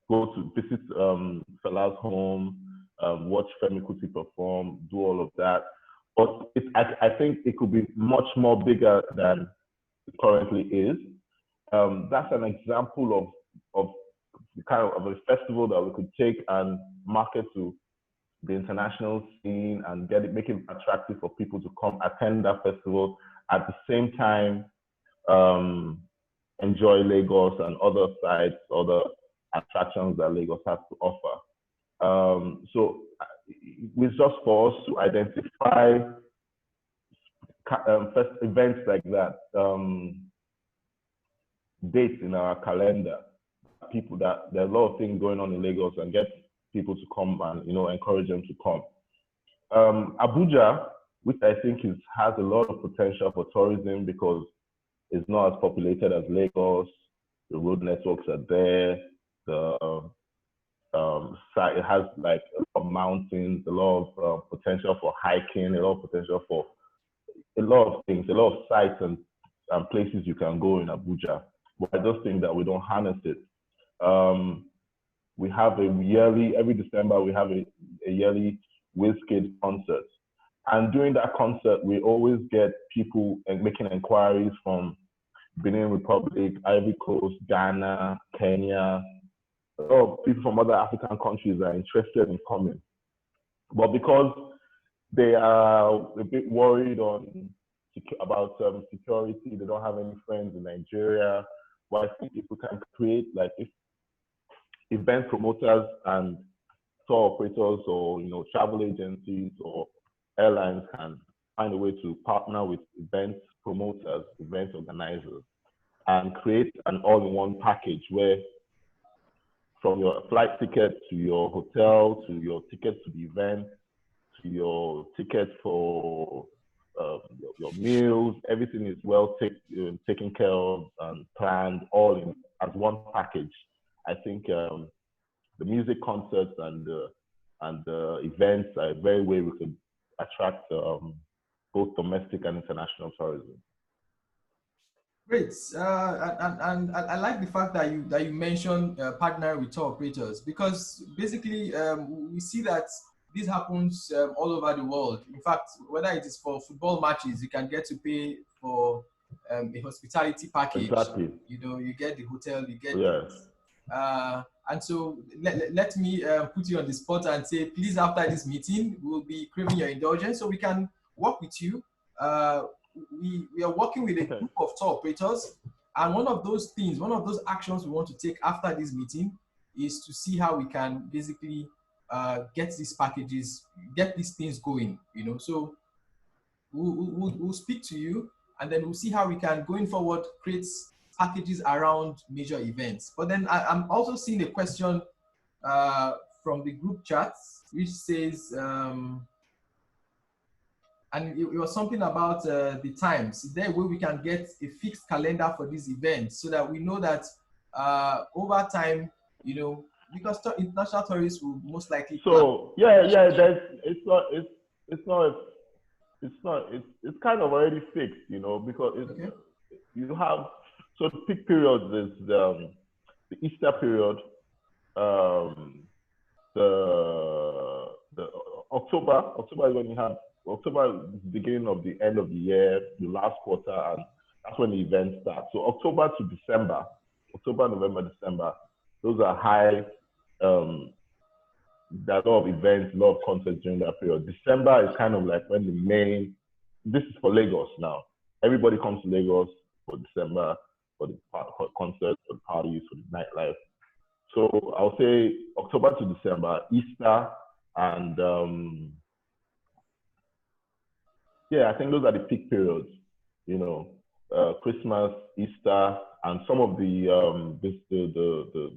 go to visit Fela's home, watch Femi Kuti perform, do all of that. But I think it could be much more bigger than it currently is. That's an example of the kind of a festival that we could take and market to the international scene and make it attractive for people to come attend that festival, at the same time enjoy Lagos and other sites, other attractions that Lagos has to offer. So it's just for us to identify events like that, dates in our calendar, people that there are a lot of things going on in Lagos, and get people to come and encourage them to come. Abuja, which I think has a lot of potential for tourism because it's not as populated as Lagos. The road networks are there. It has like a lot of mountains, a lot of potential for hiking, a lot of potential for a lot of things, a lot of sites and places you can go in Abuja. But I just think that we don't harness it. We have every December, we have a yearly Wizkid concert. And during that concert, we always get people making inquiries from Benin Republic, Ivory Coast, Ghana, Kenya. A lot of people from other African countries are interested in coming. But because they are a bit worried about security, they don't have any friends in Nigeria. But I think if we can create, like, if event promoters and tour operators or travel agencies or airlines can find a way to partner with event promoters, event organizers, and create an all-in-one package where from your flight ticket to your hotel, to your ticket to the event, to your ticket for your meals, everything is well taken care of and planned all in as one package. I think the music concerts and the events are a very way we could attract both domestic and international tourism. Great, and I like the fact that you mentioned partnering with tour operators, because basically we see that this happens all over the world. In fact, whether it is for football matches, you can get to pay for a hospitality package. Exactly. You get the hotel, you get and so let me put you on the spot and say, please, after this meeting, we'll be craving your indulgence so we can work with you. We are working with a group of tour operators, and one of those actions we want to take after this meeting is to see how we can basically get these packages, get these things going. So we'll speak to you, and then we'll see how we can, going forward, create packages around major events. But then I'm also seeing a question from the group chats, which says, and it was something about the times. Is there a way we can get a fixed calendar for these events so that we know that over time, you know, because international tourists will most likely. So it's kind of already fixed, you know, because you have, so the peak period is the Easter period, the October is when you have, October is the beginning of the end of the year, the last quarter, and that's when the events start. So October to December, October, November, December, those are high, there are a lot of events, a lot of concerts during that period. December is kind of like when the main, this is for Lagos now. Everybody comes to Lagos for December, for the concerts, for the parties, for the nightlife. So I'll say October to December, Easter, and yeah, I think those are the peak periods, you know, Christmas, Easter, and some of the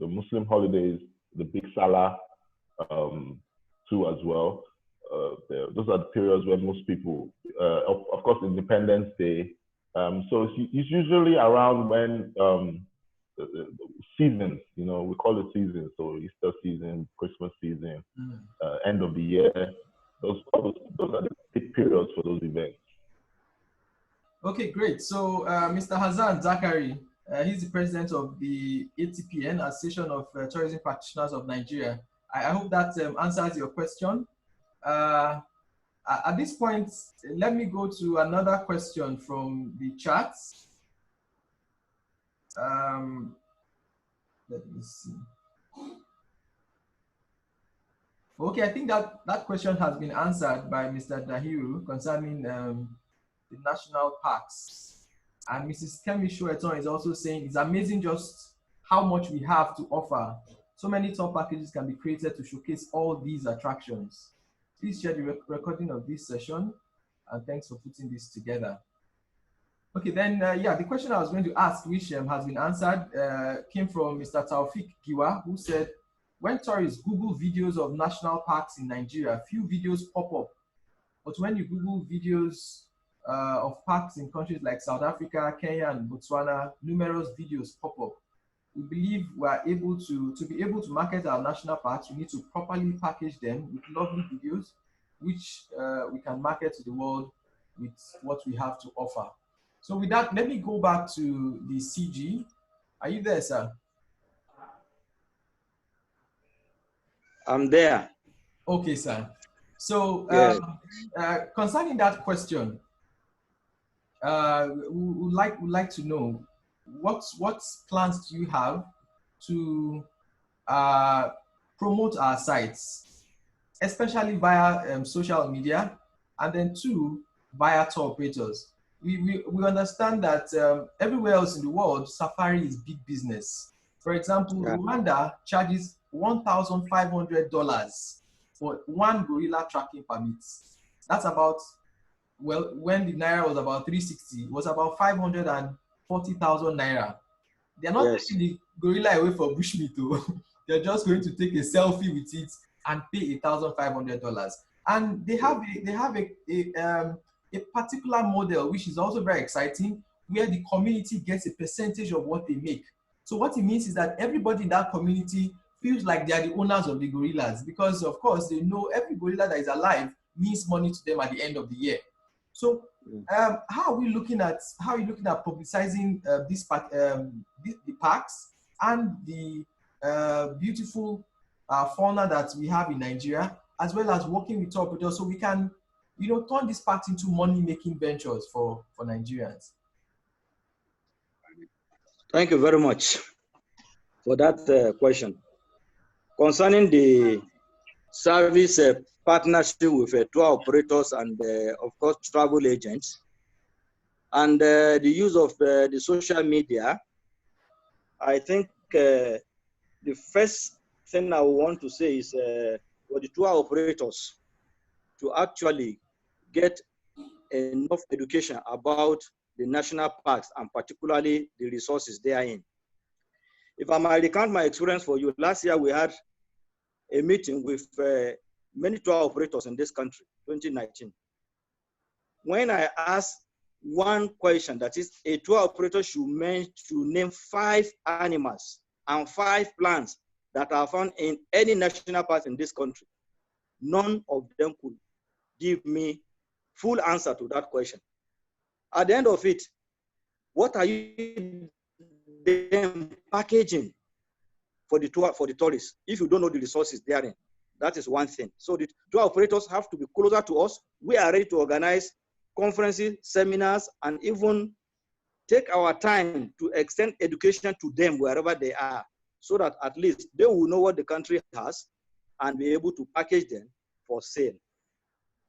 Muslim holidays, the big Salah too as well. Those are the periods where most people, of course, Independence Day. So it's usually around when seasons, you know, we call it seasons. So Easter season, Christmas season, end of the year. Those are the big periods for those events. Okay, great. So Mr. Hassan Zakari, he's the president of the ATPN, Association of Tourism Practitioners of Nigeria. I hope that answers your question. At this point, let me go to another question from the chat. Let me see. Okay, I think that question has been answered by Mr. Dahiru concerning the national parks. And Mrs. Femi Shoeton is also saying it's amazing just how much we have to offer. So many tour packages can be created to showcase all these attractions. Please share the recording of this session, and thanks for putting this together. Okay, then, yeah, the question I was going to ask, which has been answered, came from Mr. Taufik Giwa, who said, when tourists Google videos of national parks in Nigeria, few videos pop up. But when you Google videos of parks in countries like South Africa, Kenya, and Botswana, numerous videos pop up. We believe we are able to be able to market our national parks, we need to properly package them with lovely videos, which we can market to the world with what we have to offer. So with that, let me go back to the CG. Are you there, sir? I'm there. Okay, sir. So concerning that question, we would like to know what plans do you have to promote our sites, especially via social media, and then two, via tour operators. We understand that everywhere else in the world, safari is big business. For example, Rwanda charges $1,500 for one gorilla tracking permit. That's about, well, when the Naira was about 360, it was about 540,000 Naira. They're not taking the gorilla away for bushmeat, though. They're just going to take a selfie with it and pay $1,500. And they have a particular model, which is also very exciting, where the community gets a percentage of what they make. So what it means is that everybody in that community feels like they are the owners of the gorillas, because of course they know every gorilla that is alive means money to them at the end of the year. So how are you looking at publicizing the parks and the beautiful fauna that we have in Nigeria, as well as working with tour operators, so we can, you know, turn this parks into money-making ventures for Nigerians? Thank you very much for that question. Concerning the service partnership with tour operators and, of course, travel agents, and the use of the social media, I think the first thing I want to say is for the tour operators to actually get enough education about the national parks and particularly the resources they are in. If I might recount my experience for you, last year we had a meeting with many tour operators in this country, 2019. when I ask one question, that is, a tour operator should name 5 animals and 5 plants that are found in any national park in this country, none of them could give me full answer to that question. At the end of it, what are you then packaging for the tourists if you don't know the resources therein? That is one thing. So the tour operators have to be closer to us. We are ready to organize conferences, seminars, and even take our time to extend education to them wherever they are, so that at least they will know what the country has and be able to package them for sale.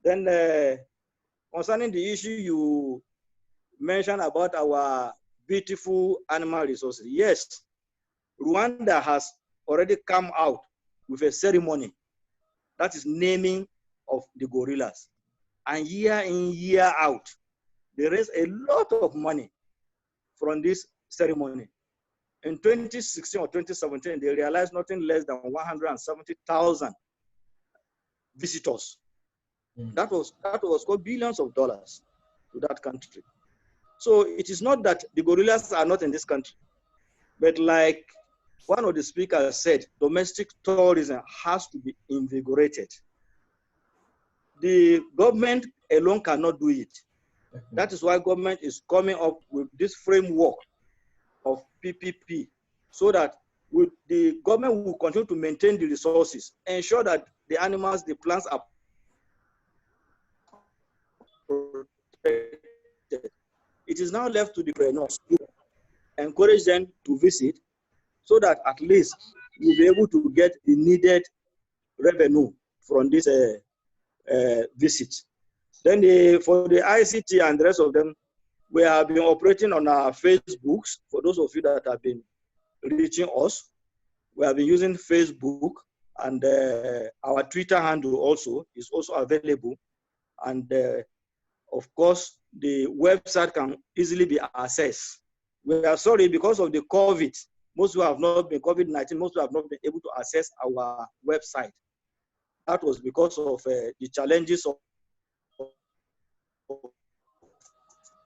Then concerning the issue you mentioned about our beautiful animal resources, yes, Rwanda has already come out with a ceremony, that is naming of the gorillas. And year in, year out, they raise a lot of money from this ceremony. In 2016 or 2017, they realized nothing less than 170,000 visitors. That was called billions of dollars to that country. So it is not that the gorillas are not in this country, but like one of the speakers said, domestic tourism has to be invigorated. The government alone cannot do it. That is why government is coming up with this framework of PPP, so that the government will continue to maintain the resources, ensure that the animals, the plants are protected. It is now left to the entrepreneurs to encourage them to visit, so that at least we'll be able to get the needed revenue from this visit. Then for the ICT and the rest of them, we have been operating on our Facebooks. For those of you that have been reaching us, we have been using Facebook, and our Twitter handle also is also available. And of course, the website can easily be accessed. We are sorry, because of the COVID, most who have not been COVID-19, most who have not been able to access our website. That was because of the challenges of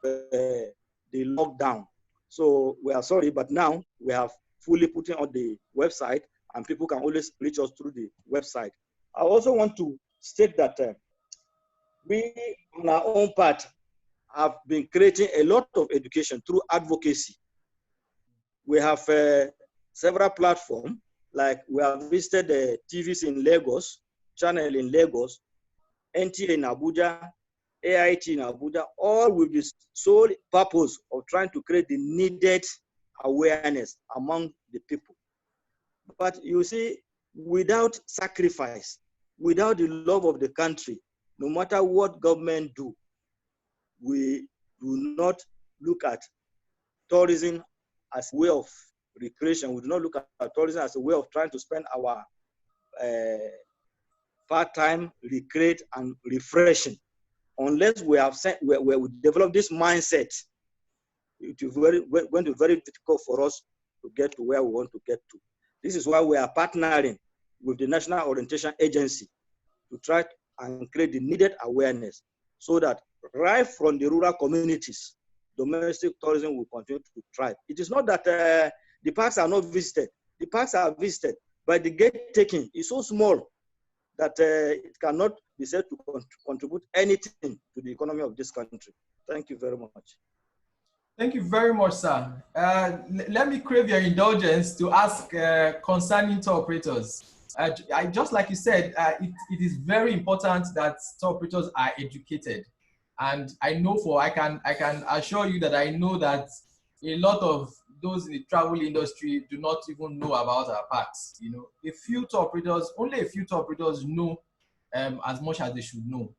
the lockdown. So we are sorry, but now we have fully put it on the website, and people can always reach us through the website. I also want to state that we, on our own part, have been creating a lot of education through advocacy. We have several platforms, like we have visited the TVs in Lagos, channel in Lagos, NTA in Abuja, AIT in Abuja, all with the sole purpose of trying to create the needed awareness among the people. But you see, without sacrifice, without the love of the country, no matter what government do, we do not look at tourism as a way of recreation. We do not look at tourism as a way of trying to spend our part-time, recreate, and refreshing. Unless we have where we develop this mindset, it is going to be very difficult for us to get to where we want to get to. This is why we are partnering with the National Orientation Agency to try and create the needed awareness, so that right from the rural communities, domestic tourism will continue to thrive. It is not that the parks are not visited. The parks are visited, but the gate taking is so small that it cannot be said to contribute anything to the economy of this country. Thank you very much. Thank you very much, sir. Let me crave your indulgence to ask concerning tour operators. Just like you said, it is very important that tour operators are educated. And I know I can assure you that I know that a lot of those in the travel industry do not even know about our parks. You know, only a few tour operators know as much as they should know.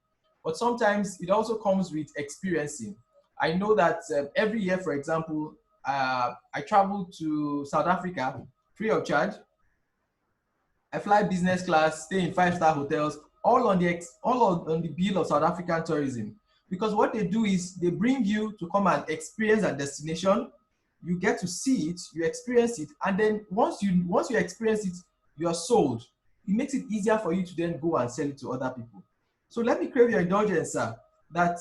But sometimes it also comes with experiencing. I know that every year, for example, I travel to South Africa free of charge. I fly business class, stay in 5-star hotels, all on the bill of South African tourism. Because what they do is they bring you to come and experience that destination. You get to see it, you experience it, and then once you experience it, you are sold. It makes it easier for you to then go and sell it to other people. So let me crave your indulgence, sir. that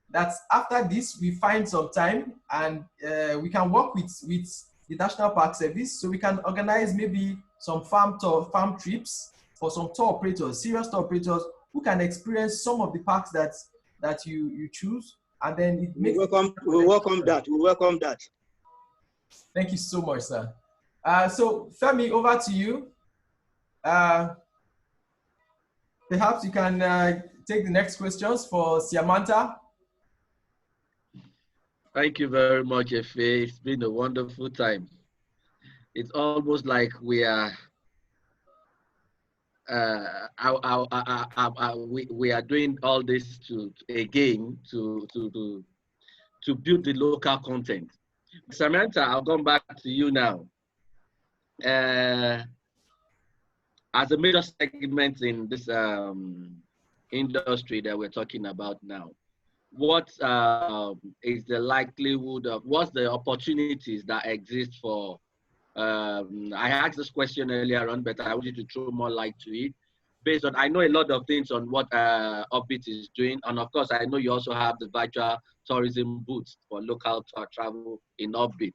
that after this we find some time and we can work with the National Park Service, so we can organize maybe some farm trips for some tour operators, serious tour operators who can experience some of the parks that you choose, and then it makes we welcome that. Thank you so much, sir. So Femi, over to you. Perhaps you can take the next questions for Siamanta. Thank you very much, Efe. It's been a wonderful time. It's almost like we are we are doing all this to build the local content. Siamanta, I'll come back to you now. As a major segment in this industry that we're talking about now, what is the likelihood of, what's the opportunities that exist for, I asked this question earlier on, but I want you to throw more light to it. Based on, I know a lot of things on what Upbeat is doing, and of course, I know you also have the virtual tourism booths for local travel in Upbeat.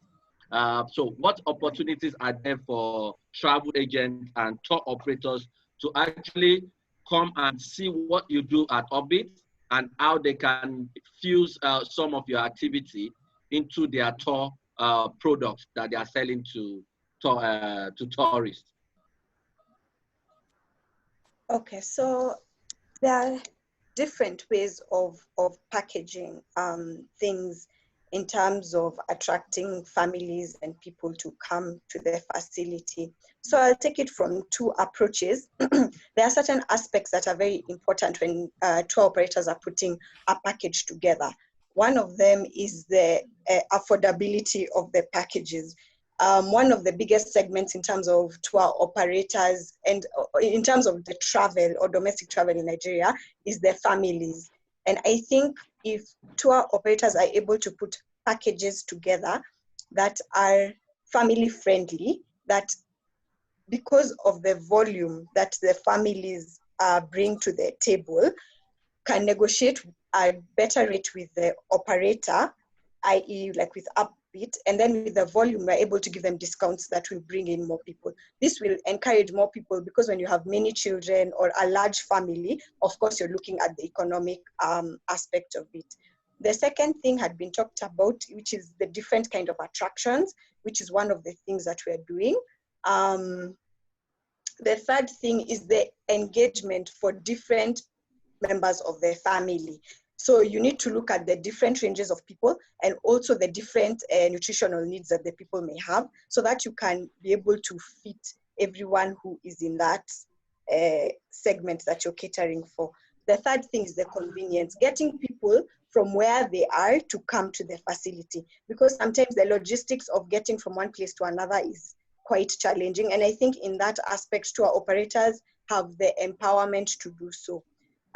So what opportunities are there for travel agents and tour operators to actually come and see what you do at Upbeat and how they can fuse some of your activity into their tour products that they are selling to tourists? Okay, so there are different ways of packaging things in terms of attracting families and people to come to their facility. So I'll take it from two approaches. There are certain aspects that are very important when tour operators are putting a package together. One of them is the affordability of the packages. One of the biggest segments in terms of tour operators and in terms of the travel or domestic travel in Nigeria is the families. And I think if tour operators are able to put packages together that are family friendly, that because of the volume that the families bring to the table, can negotiate a better rate with the operator, i.e. like with Upbeat, and then with the volume, we're able to give them discounts that will bring in more people. This will encourage more people because when you have many children or a large family, of course, you're looking at the economic aspect of it. The second thing had been talked about, which is the different kind of attractions, which is one of the things that we're doing. The third thing is the engagement for different members of their family. So you need to look at the different ranges of people and also the different nutritional needs that the people may have so that you can be able to fit everyone who is in that segment that you're catering for. The third thing is the convenience, getting people from where they are to come to the facility, because sometimes the logistics of getting from one place to another is quite challenging. And I think in that aspect, tour operators have the empowerment to do so.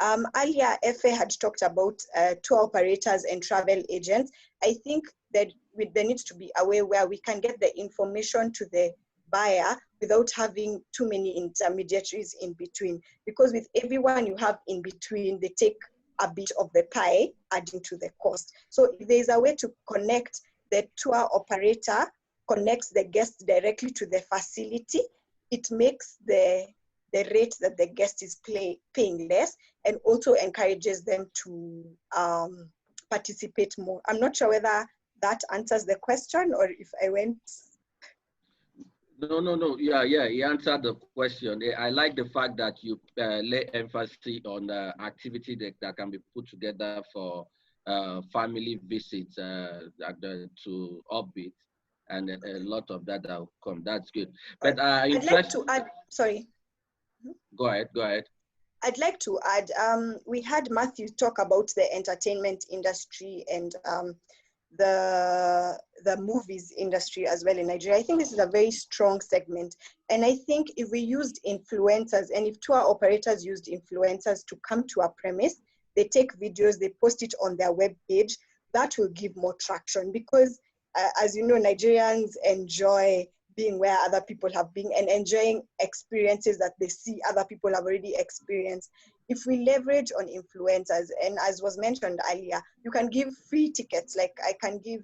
Earlier, Efe had talked about tour operators and travel agents. I think that there needs to be a way where we can get the information to the buyer without having too many intermediaries in between. Because with everyone you have in between, they take a bit of the pie, adding to the cost. So if there's a way to connect the tour operator, connects the guest directly to the facility, it makes the rate that the guest is paying less and also encourages them to participate more. I'm not sure whether that answers the question or if I went. No. Yeah, you answered the question. I like the fact that you lay emphasis on the activity that can be put together for family visits to Upbeat, and a lot of that will come. That's good. But I'd like to add, sorry. Go ahead. I'd like to add, we had Matthew talk about the entertainment industry and the movies industry as well in Nigeria. I think this is a very strong segment. And I think if we used influencers and if tour operators used influencers to come to a premise, they take videos, they post it on their web page, that will give more traction because as you know, Nigerians enjoy being where other people have been and enjoying experiences that they see other people have already experienced. if we leverage on influencers, and as was mentioned earlier, you can give free tickets. Like I can give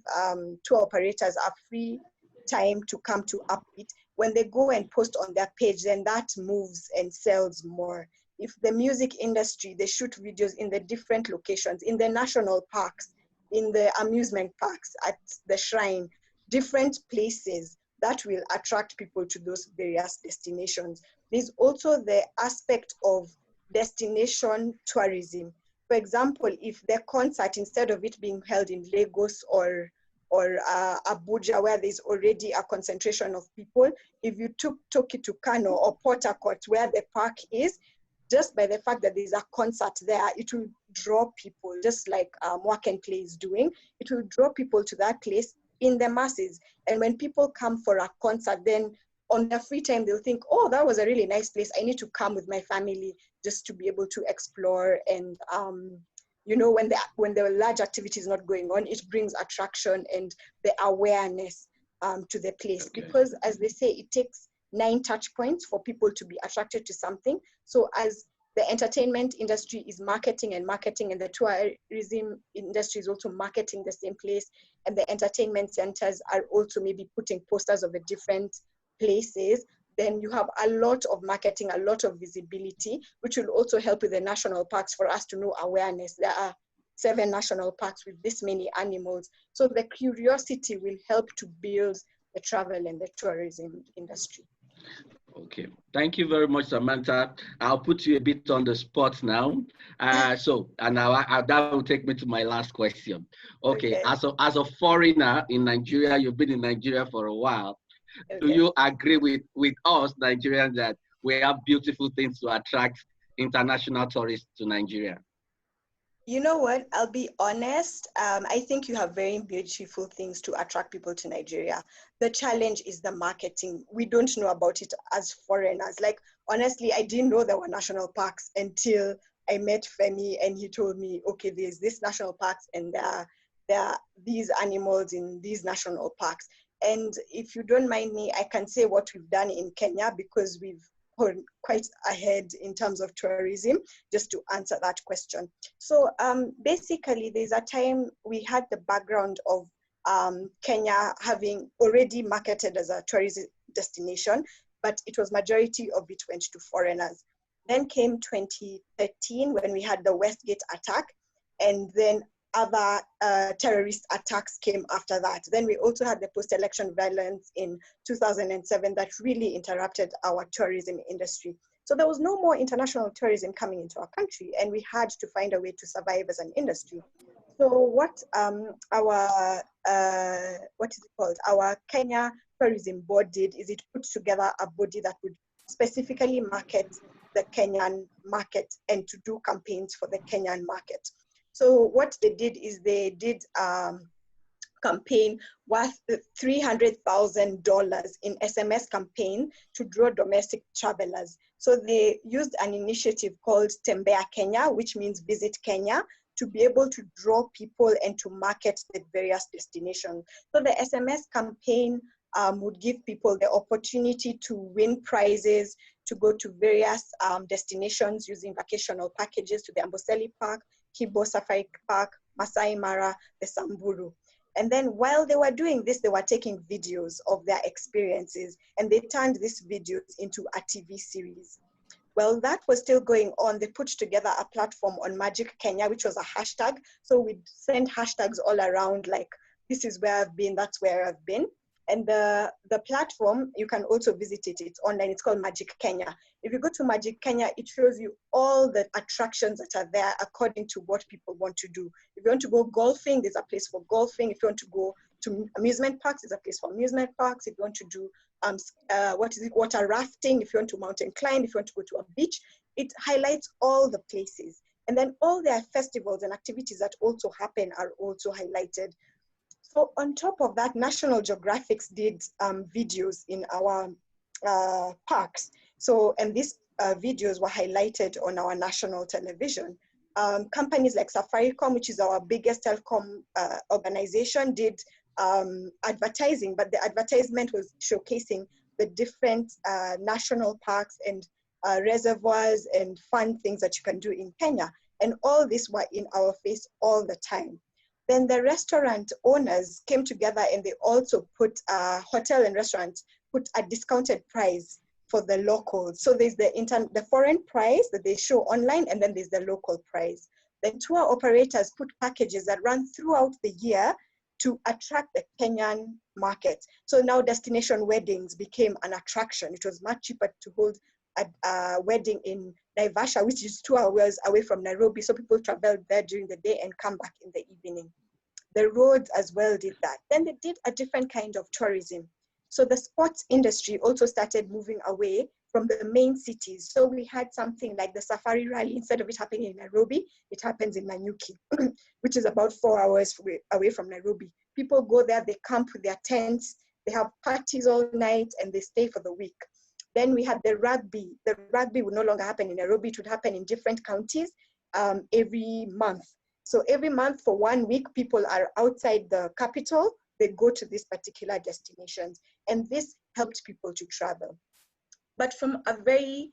tour operators a free time to come to Upbeat. When they go and post on their page, then that moves and sells more. If the music industry, they shoot videos in the different locations, in the national parks, in the amusement parks, at the shrine, different places, that will attract people to those various destinations. There's also the aspect of destination tourism. For example, if the concert, instead of it being held in Lagos or Abuja, where there's already a concentration of people, if you took it to Kano or Port Harcourt, where the park is, just by the fact that there's a concert there, it will draw people, just like Work and Play is doing. It will draw people to that place in the masses. And when people come for a concert, then on their free time, they'll think, oh, that was a really nice place. I need to come with my family just to be able to explore. And, you know, when the large activity is not going on, it brings attraction and the awareness to the place. Okay. Because as they say, it takes 9 touch points for people to be attracted to something. So as the entertainment industry is marketing and the tourism industry is also marketing the same place, and the entertainment centers are also maybe putting posters of the different places, then you have a lot of marketing, a lot of visibility, which will also help with the national parks for us to know awareness. There are 7 national parks with this many animals. So the curiosity will help to build the travel and the tourism industry. Okay, thank you very much, Siamanta. I'll put you a bit on the spot now. That will take me to my last question. Okay. As a foreigner in Nigeria, you've been in Nigeria for a while. Okay. Do you agree with us, Nigerians, that we have beautiful things to attract international tourists to Nigeria? You know what? I'll be honest. I think you have very beautiful things to attract people to Nigeria. The challenge is the marketing. We don't know about it as foreigners. Like, honestly, I didn't know there were national parks until I met Femi and he told me, okay, there's this national parks and there are these animals in these national parks. And if you don't mind me, I can say what we've done in Kenya, because we've quite ahead in terms of tourism, just to answer that question. So basically, there's a time we had the background of Kenya having already marketed as a tourism destination, but it was majority of it went to foreigners. Then came 2013 when we had the Westgate attack, and then other terrorist attacks came after that. Then we also had the post-election violence in 2007 that really interrupted our tourism industry. So there was no more international tourism coming into our country, and we had to find a way to survive as an industry. So what our Kenya Tourism Board did is it put together a body that would specifically market the Kenyan market and to do campaigns for the Kenyan market. So what they did is they did campaign worth $300,000 in SMS campaign to draw domestic travelers. So they used an initiative called Tembea Kenya, which means visit Kenya, to be able to draw people and to market the various destinations. So the SMS campaign would give people the opportunity to win prizes, to go to various destinations using vacational packages to the Amboseli Park, Kibo Safari Park, Masai Mara, the Samburu. And then while they were doing this, they were taking videos of their experiences, and they turned these videos into a TV series. Well, that was still going on. They put together a platform on Magic Kenya, which was a hashtag. So we'd send hashtags all around, like, this is where I've been, that's where I've been. And the platform, you can also visit it. It's online. It's called Magic Kenya. If you go to Magic Kenya, it shows you all the attractions that are there according to what people want to do. If you want to go golfing, there's a place for golfing. If you want to go to amusement parks, there's a place for amusement parks. If you want to do water rafting, if you want to mountain climb, if you want to go to a beach, it highlights all the places. And then all their festivals and activities that also happen are also highlighted. So on top of that, National Geographic did videos in our parks. So, and these videos were highlighted on our national television. Companies like Safaricom, which is our biggest telecom organization, did advertising, but the advertisement was showcasing the different national parks and reservoirs and fun things that you can do in Kenya. And all this were in our face all the time. Then the restaurant owners came together and they also put hotel and restaurants put a discounted price for the locals. So there's the foreign price that they show online, and then there's the local price. Then tour operators put packages that run throughout the year to attract the Kenyan market. So now destination weddings became an attraction. It was much cheaper to hold a wedding in Naivasha, which is 2 hours away from Nairobi. So people traveled there during the day and come back in the evening. The roads as well did that. Then they did a different kind of tourism. So the sports industry also started moving away from the main cities. So we had something like the Safari Rally. Instead of it happening in Nairobi, it happens in Nanyuki, which is about 4 hours away from Nairobi. People go there, they camp with their tents, they have parties all night, and they stay for the week. Then we had the rugby. The rugby would no longer happen in Nairobi. It would happen in different counties every month. So every month for 1 week, people are outside the capital. They go to these particular destinations. And this helped people to travel. But from a very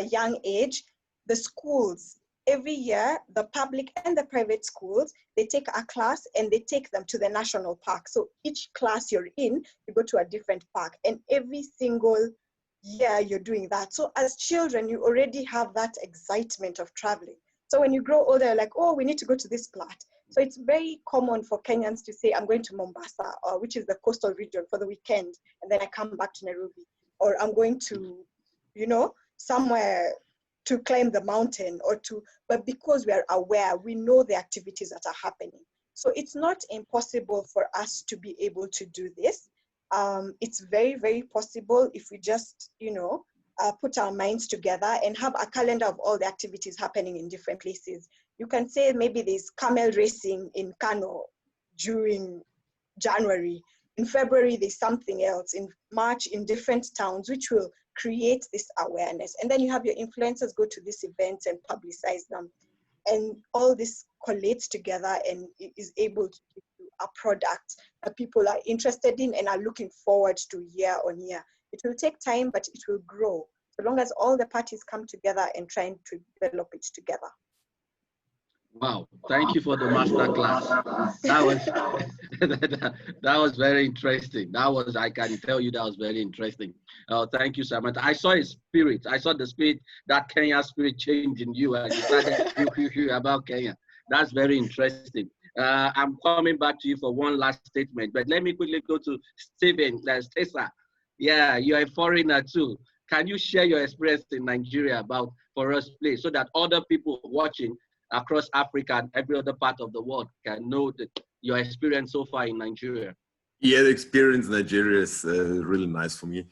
young age, the schools, every year, the public and the private schools, they take a class and they take them to the national park. So each class you're in, you go to a different park. And every single year you're doing that. So as children, you already have that excitement of traveling. So when you grow older, you're like, oh, we need to go to this plot. So it's very common for Kenyans to say, I'm going to Mombasa, which is the coastal region, for the weekend, and then I come back to Nairobi. Or I'm going to, somewhere to climb the mountain but because we are aware, we know the activities that are happening. So it's not impossible for us to be able to do this. It's very, very possible if we just, put our minds together and have a calendar of all the activities happening in different places. You can say maybe there's camel racing in Kano during January. In February, there's something else. In March, in different towns, which will create this awareness. And then you have your influencers go to these events and publicize them. And all this collates together and is able to give you a product that people are interested in and are looking forward to year on year. It will take time, but it will grow, so long as all the parties come together and trying to develop it together. Wow, thank you for the master class. That was that was very interesting. I can tell you that was very interesting. Thank you, Siamanta. I saw a spirit. I saw the spirit, that Kenya spirit change in you, and you started about Kenya. That's very interesting. I'm coming back to you for one last statement, but let me quickly go to Steffen, Tacer. Yeah, you're a foreigner too. Can you share your experience in Nigeria for us, please, so that other people watching across Africa and every other part of the world can know your experience so far in Nigeria? Yeah, the experience in Nigeria is really nice for me.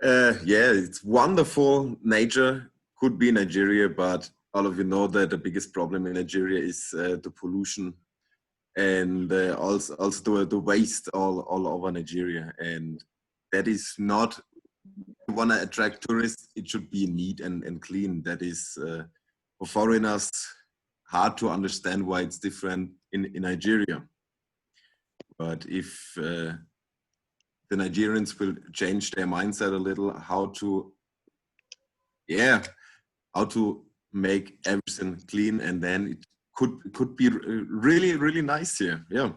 Yeah, it's wonderful. Nature could be Nigeria, but all of you know that the biggest problem in Nigeria is the pollution and also the waste all over Nigeria. And that is not, if you want to attract tourists, it should be neat and clean. That is, for foreigners, hard to understand why it's different in Nigeria. But if the Nigerians will change their mindset a little, how to make everything clean, and then it could be really, really nice here. Yeah.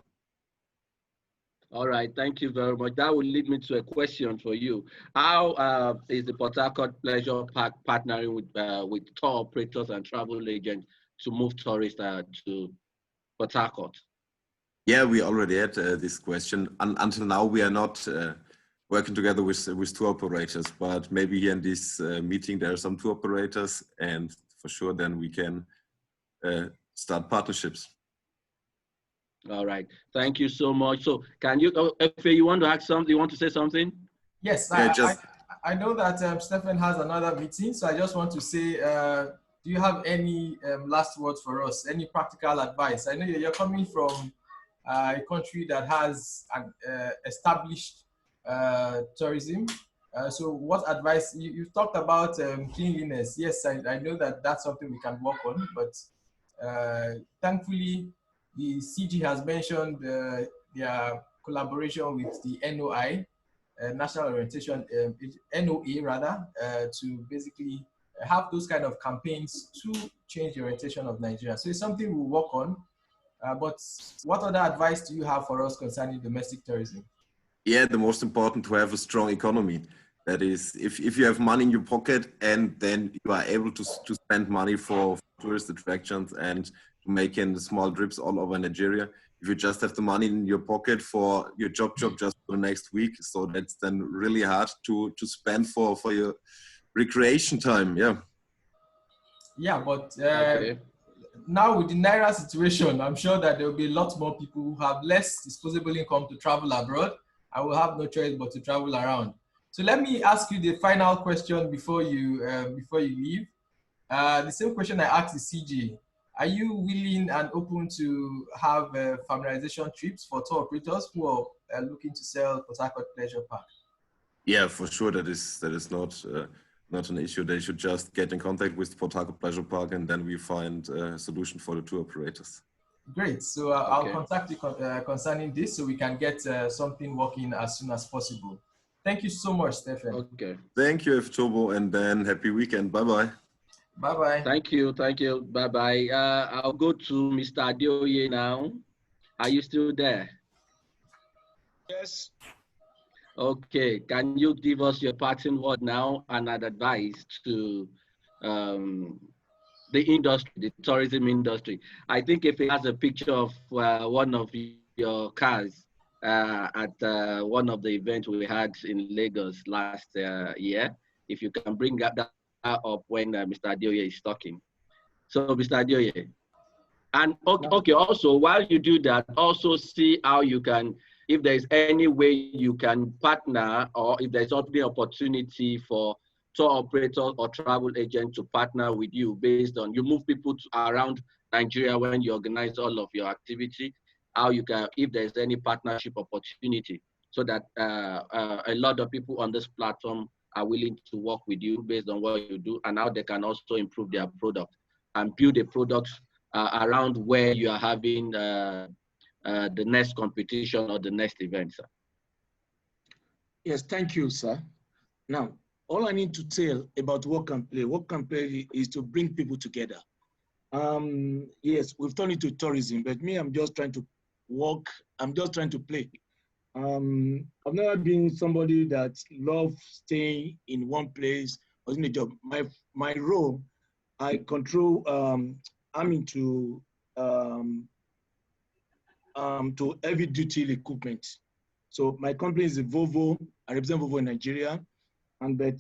All right, thank you very much. That will lead me to a question for you. How is the Port Harcourt Pleasure Park partnering with tour operators and travel agents to move tourists to Port Harcourt? Yeah, we already had this question. Until now, we are not working together with tour operators, but maybe here in this meeting, there are some tour operators, and for sure, then we can start partnerships. All right, thank you so much. So can you, if you want to ask something, you want to say something? Yes, I know that Steffen has another meeting, so I just want to say, do you have any last words for us? Any practical advice? I know you're coming from a country that has established tourism. So what advice, you've talked about cleanliness. Yes, I know that that's something we can work on, but thankfully, the CG has mentioned their collaboration with the NOI, National Orientation, NOA rather, to basically have those kind of campaigns to change the orientation of Nigeria. So it's something we'll work on. But what other advice do you have for us concerning domestic tourism? Yeah, the most important to have a strong economy. That is, if you have money in your pocket and then you are able to spend money for tourist attractions and making small trips all over Nigeria. If you just have the money in your pocket for your job just for the next week, so that's then really hard to spend for your recreation time. Yeah. Yeah, but now with the Naira situation, I'm sure that there will be a lot more people who have less disposable income to travel abroad and will have no choice but to travel around. So let me ask you the final question before you leave. The same question I asked the CJ. Are you willing and open to have familiarization trips for tour operators who are looking to sell Port Harcourt Pleasure Park? Yeah, for sure. That is not an issue. They should just get in contact with Port Harcourt Pleasure Park, and then we find a solution for the tour operators. Great. So I'll contact you concerning this, so we can get something working as soon as possible. Thank you so much, Steffen. Okay. Thank you, F. Turbo, and then happy weekend. Bye-bye. Bye-bye. Thank you. Bye-bye. I'll go to Mr. Adeoye now. Are you still there? Yes. Okay. Can you give us your parting word now and an advice to the industry, the tourism industry? I think if it has a picture of one of your cars at one of the events we had in Lagos last year, if you can bring that up when Mr. Adeoye is talking. So, Mr. Adeoye, and okay, also while you do that, also see how you can, if there's any way you can partner, or if there's any opportunity for tour operators or travel agents to partner with you based on, you move people around Nigeria when you organize all of your activity, how you can, if there's any partnership opportunity, so that a lot of people on this platform are willing to work with you based on what you do, and how they can also improve their product and build a product around where you are having the next competition or the next event, sir. Yes, thank you, sir. Now, all I need to tell about Work and Play is to bring people together. Yes, we've turned it to tourism, but me, I'm just trying to work, I'm just trying to play. I've never been somebody that loves staying in one place or in a job. My role, I control, I'm into heavy duty equipment. So my company is Volvo. I represent Volvo in Nigeria. And but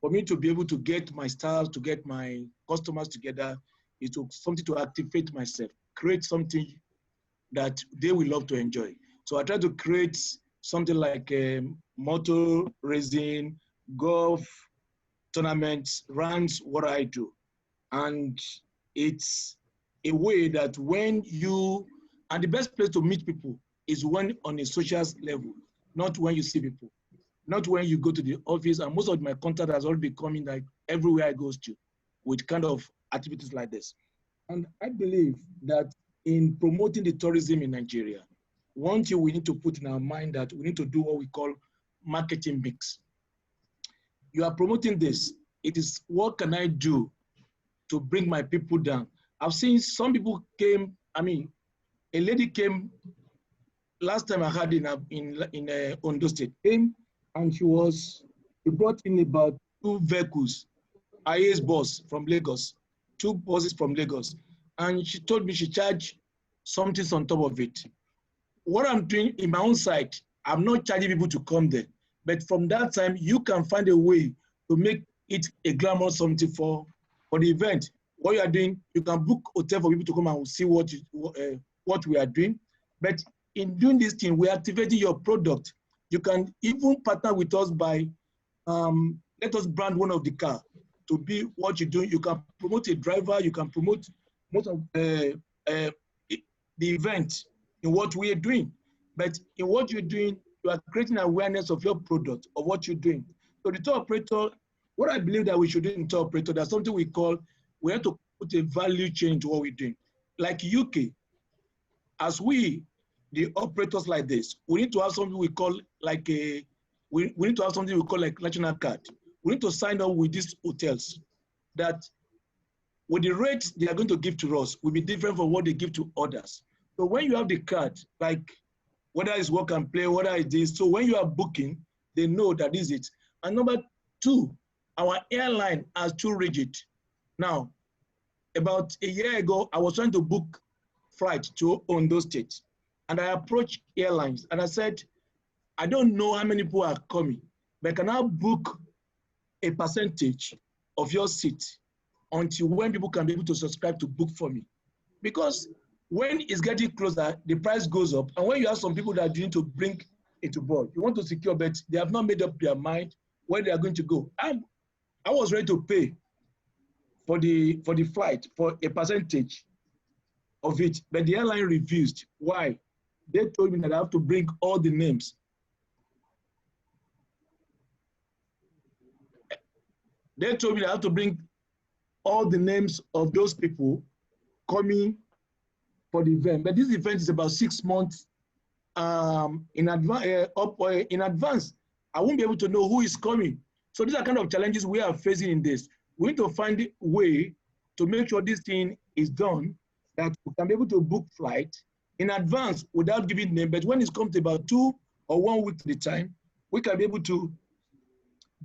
for me to be able to get my staff, to get my customers together, is to something to activate myself, create something that they will love to enjoy. So I try to create something like motor racing, golf tournaments, runs, what I do. And it's a way that when you, and the best place to meet people is when on a social level, not when you see people, not when you go to the office. And most of my contact has already been coming like everywhere I go to with kind of activities like this. And I believe that in promoting the tourism in Nigeria, one thing we need to put in our mind that we need to do what we call marketing mix. You are promoting this. It is, what can I do to bring my people down? I've seen some people came, I mean, a lady came last time I had in Ondo State, came and she brought in about 2 vehicles, IA's bus from Lagos, 2 buses from Lagos. And she told me she charged something on top of it. What I'm doing in my own site, I'm not charging people to come there. But from that time, you can find a way to make it a glamorous something for the event. What you are doing, you can book hotel for people to come and see what we are doing. But in doing this thing, we're activating your product. You can even partner with us by, let us brand one of the car to be what you're doing. You can promote a driver, you can promote most of the event in what we are doing. But in what you're doing, you are creating awareness of your product, of what you're doing. So the tour operator, what I believe that we should do in tour operator, there's something we call, we have to put a value chain to what we're doing. Like UK, as we, the operators like this, we need to have something we call like we need to have something we call like national card. We need to sign up with these hotels. that with the rate they are going to give to us will be different from what they give to others. So when you have the card, like whether it's work and play, whether it is, so when you are booking, they know that is it. And number two, our airline is too rigid. Now, about a year ago, I was trying to book flight to Ondo State. And I approached airlines and I said, I don't know how many people are coming, but can I book a percentage of your seat until when people can be able to subscribe to book for me? Because when it's getting closer, the price goes up. And when you have some people that you need to bring into board, you want to secure, but they have not made up their mind where they are going to go. I was ready to pay for the flight for a percentage of it, but the airline refused. Why? They told me that I have to bring all the names. They told me that I have to bring all the names of those people coming for the event. But this event is about 6 months in advance. I won't be able to know who is coming. So these are kind of challenges we are facing in this. We need to find a way to make sure this thing is done, that we can be able to book flight in advance without giving name. But when it comes to about 2 or 1 week at the time, we can be able to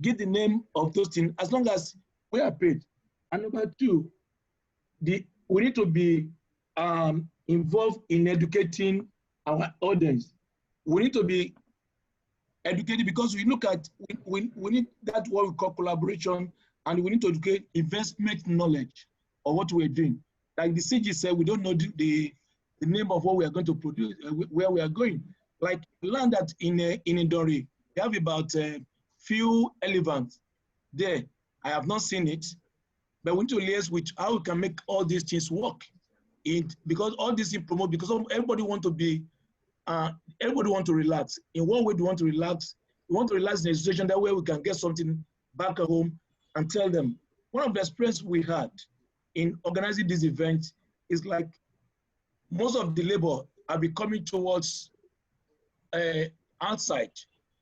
give the name of those things as long as we are paid. And number two, we need to be involved in educating our audience. We need to be educated because we look at, we need that what we call collaboration, and we need to educate investment knowledge of what we're doing. Like the CG said, we don't know the name of what we are going to produce, where we are going. Like land that in Indori, they have about few elephants there. I have not seen it, but we need to liaise with how we can make all these things work. Because all this is promote, because everybody want to be, everybody want to relax. In what way do you want to relax? We want to relax in a situation that way we can get something back at home and tell them. One of the experience we had in organizing this event is like most of the labor are be coming towards outside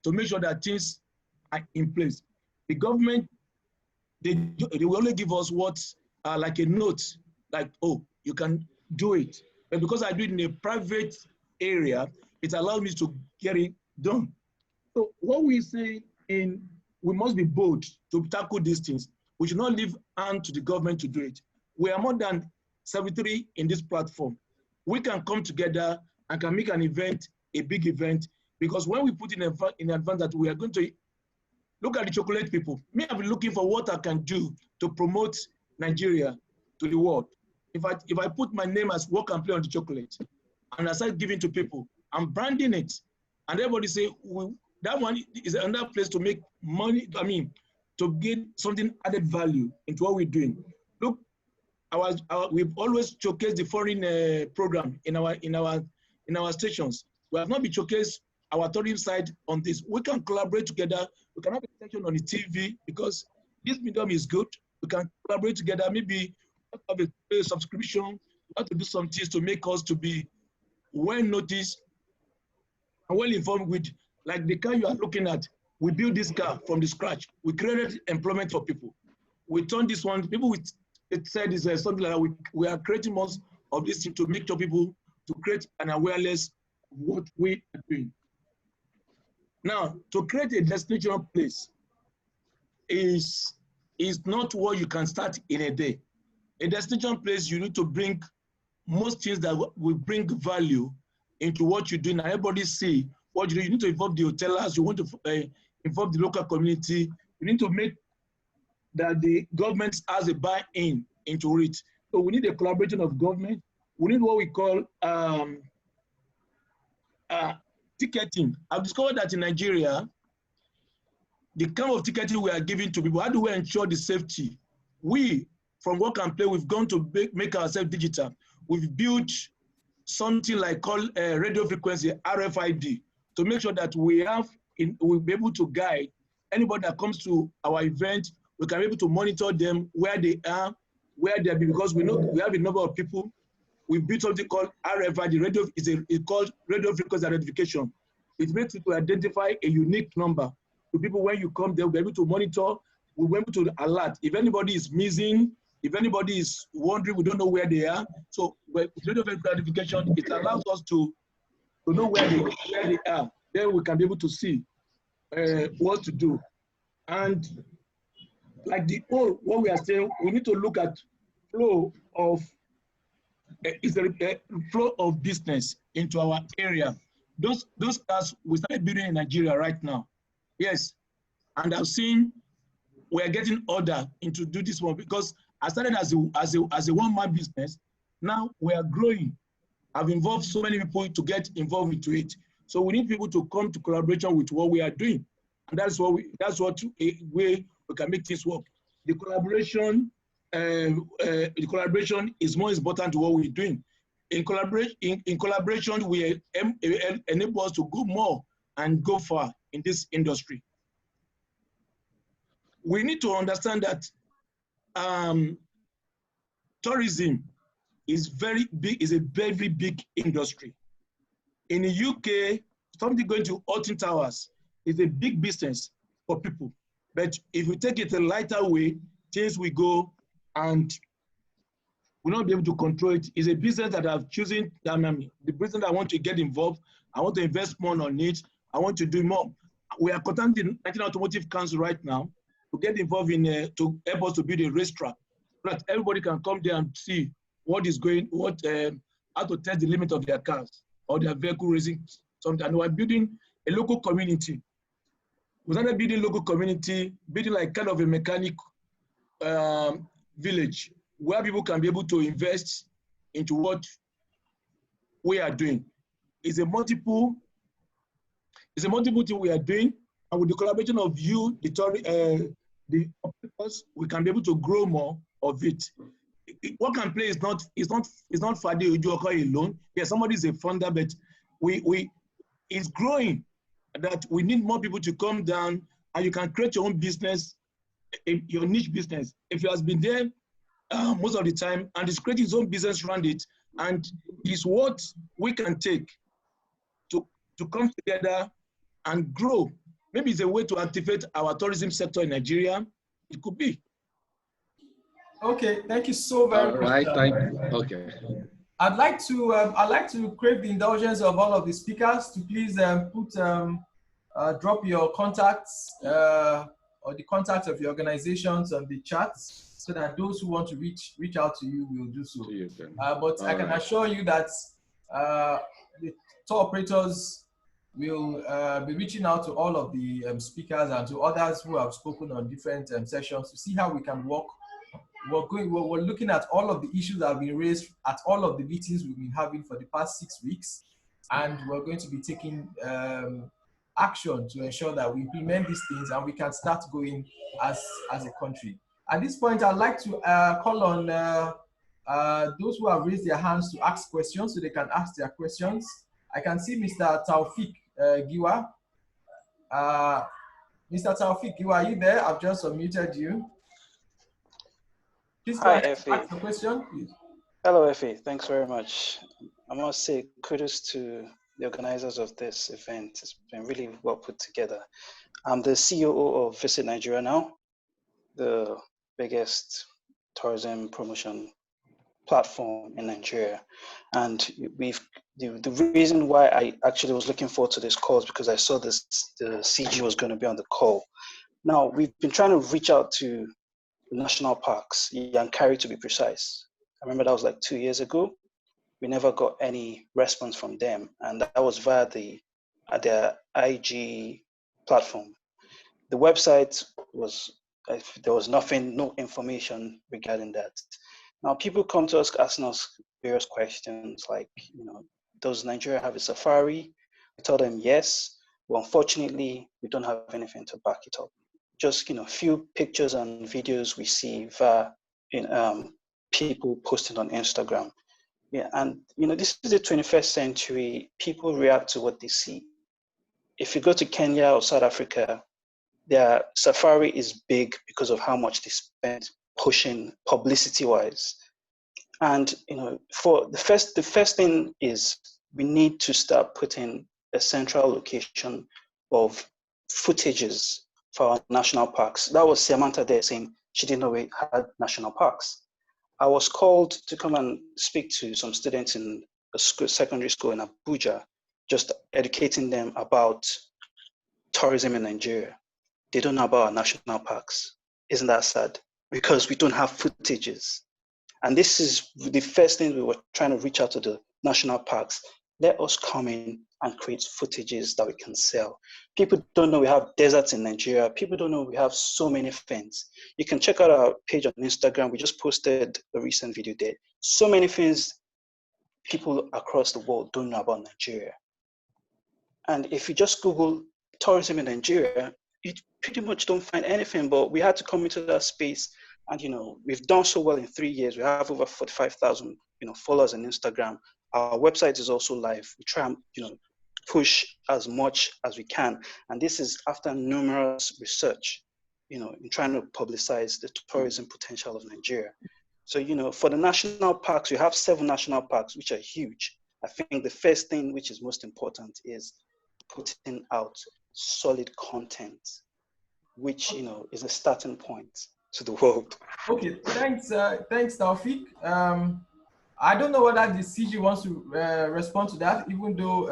to make sure that things are in place. The government, they will only give us what, like a note, like, oh, you can do it. But because I do it in a private area, it allows me to get it done. So what we say we must be bold to tackle these things. We should not leave hand to the government to do it. We are more than 73 in this platform. We can come together and can make an event a big event, because when we put in advance that we are going to look at the chocolate people. Me, I've been looking for what I can do to promote Nigeria to the world. If I put my name as work and play on the chocolate, and I start giving to people, I'm branding it, and everybody say, well, that one is another place to make money. I mean, to get something added value into what we're doing. Look, we've always showcased the foreign program in our stations. We have not been showcased our tourism side on this. We can collaborate together. We can have a section on the TV because this medium is good. We can collaborate together. Maybe have a subscription. We have to do some things to make us to be well noticed and well informed with, like the car you are looking at. We built this car from the scratch. We created employment for people. We turned this one, people with, it said is something like that. We are creating most of this thing to make sure people to create an awareness of what we are doing. Now, to create a destination place is not what you can start in a day. A destination place, you need to bring most things that will bring value into what you do. Now, everybody see what you do. You need to involve the hotelers. You want to involve the local community. You need to make that the government has a buy-in into it. So we need a collaboration of government. We need what we call ticketing. I've discovered that in Nigeria, the kind of ticketing we are giving to people, how do we ensure the safety? We, from Work and Play, we've gone to make ourselves digital. We've built something like called radio frequency, RFID, to make sure that we'll be able to guide anybody that comes to our event. We can be able to monitor them, where they are, because we know we have a number of people. We built something called RFID. It's called radio frequency identification. It makes it to identify a unique number to people. When you come, they'll be able to monitor we went to alert. If anybody is missing, if anybody is wondering, we don't know where they are. So with rate of identification, it allows us to know where they are. Then we can be able to see what to do. And like what we are saying, we need to look at flow of flow of business into our area. Those cars we started building in Nigeria right now. Yes, and I've seen we are getting order into do this one because I started as a one-man business. Now we are growing. I've involved so many people to get involved into it. So we need people to come to collaboration with what we are doing, and that's what way we can make this work. The collaboration is more important to what we're doing. In collaboration, we enable us to go more and go far in this industry. We need to understand that tourism is very big, is a very big industry. In the UK, something going to Alton Towers is a big business for people. But if we take it a lighter way, things will go and we'll not be able to control it. It's a business that I've chosen, the business that I want to get involved. I want to invest more on it. I want to do more. We are contacting Nigerian Automotive Council right now to get involved in, to help us to build a racetrack. So that everybody can come there and see what is going, how to test the limit of their cars or their vehicle racing. Something. And we're building a local community. We started building local community, building like kind of a mechanic village where people can be able to invest into what we are doing. It's a multiple thing we are doing, and with the collaboration of you, the operators, we can be able to grow more of it. Work and play is not for the Ojuoko alone. Yes, somebody is a funder, but it's growing. That we need more people to come down, and you can create your own business, your niche business. If you have been there most of the time, and it's creating his own business around it, and it's what we can take to come together and grow. Maybe it's a way to activate our tourism sector in Nigeria. It could be. Okay, thank you so very much. All right, thank you. Okay. I'd like to crave the indulgence of all of the speakers to please drop your contacts or the contacts of your organizations on the chat, so that those who want to reach out to you will do so. But I can assure you that the tour operators will be reaching out to all of the speakers and to others who have spoken on different sessions to see how we can work. We're looking at all of the issues that have been raised at all of the meetings we've been having for the past 6 weeks, and we're going to be taking action to ensure that we implement these things and we can start going as a country. At this point, I'd like to call on those who have raised their hands to ask questions, so they can ask their questions. I can see Mr. Taufik Giwa. Mr. Taufik Giwa, are you there? I've just unmuted you. Please go ahead, ask the question, please. Hello, Effie. Thanks very much. I must say kudos to the organizers of this event. It's been really well put together. I'm the CEO of Visit Nigeria Now, the biggest tourism promotion platform in Nigeria. And the reason why I actually was looking forward to this call is because I saw the CG was going to be on the call. Now, we've been trying to reach out to national parks, Yankari to be precise. I remember that was like 2 years ago. We never got any response from them, and that was via their IG platform. The website was, there was nothing, no information regarding that. Now people come to us asking us various questions like, does Nigeria have a safari? We tell them yes, but unfortunately we don't have anything to back it up. Just few pictures and videos we see via people posting on Instagram. Yeah, and this is the 21st century. People react to what they see. If you go to Kenya or South Africa, their safari is big because of how much they spend pushing publicity-wise. And for the first thing is we need to start putting a central location of footages for our national parks. That was Siamanta there saying she didn't know we had national parks. I was called to come and speak to some students in a school, secondary school in Abuja, just educating them about tourism in Nigeria. They don't know about our national parks. Isn't that sad? Because we don't have footages. And this is the first thing we were trying to reach out to the national parks. Let us come in and create footages that we can sell. People don't know we have deserts in Nigeria. People don't know we have so many things. You can check out our page on Instagram. We just posted a recent video there. So many things people across the world don't know about Nigeria. And if you just Google tourism in Nigeria, you pretty much don't find anything, but we had to come into that space. And, you know, we've done so well in 3 years. We have over 45,000, you know, followers on Instagram. Our website is also live. We try and, you know, push as much as we can. And this is after numerous research, you know, in trying to publicize the tourism potential of Nigeria. So, you know, for the national parks, we have 7 national parks, which are huge. I think the first thing which is most important is putting out solid content, which, you know, is a starting point to the world. Okay, thanks, Taufik. I don't know whether the CG wants to respond to that, even though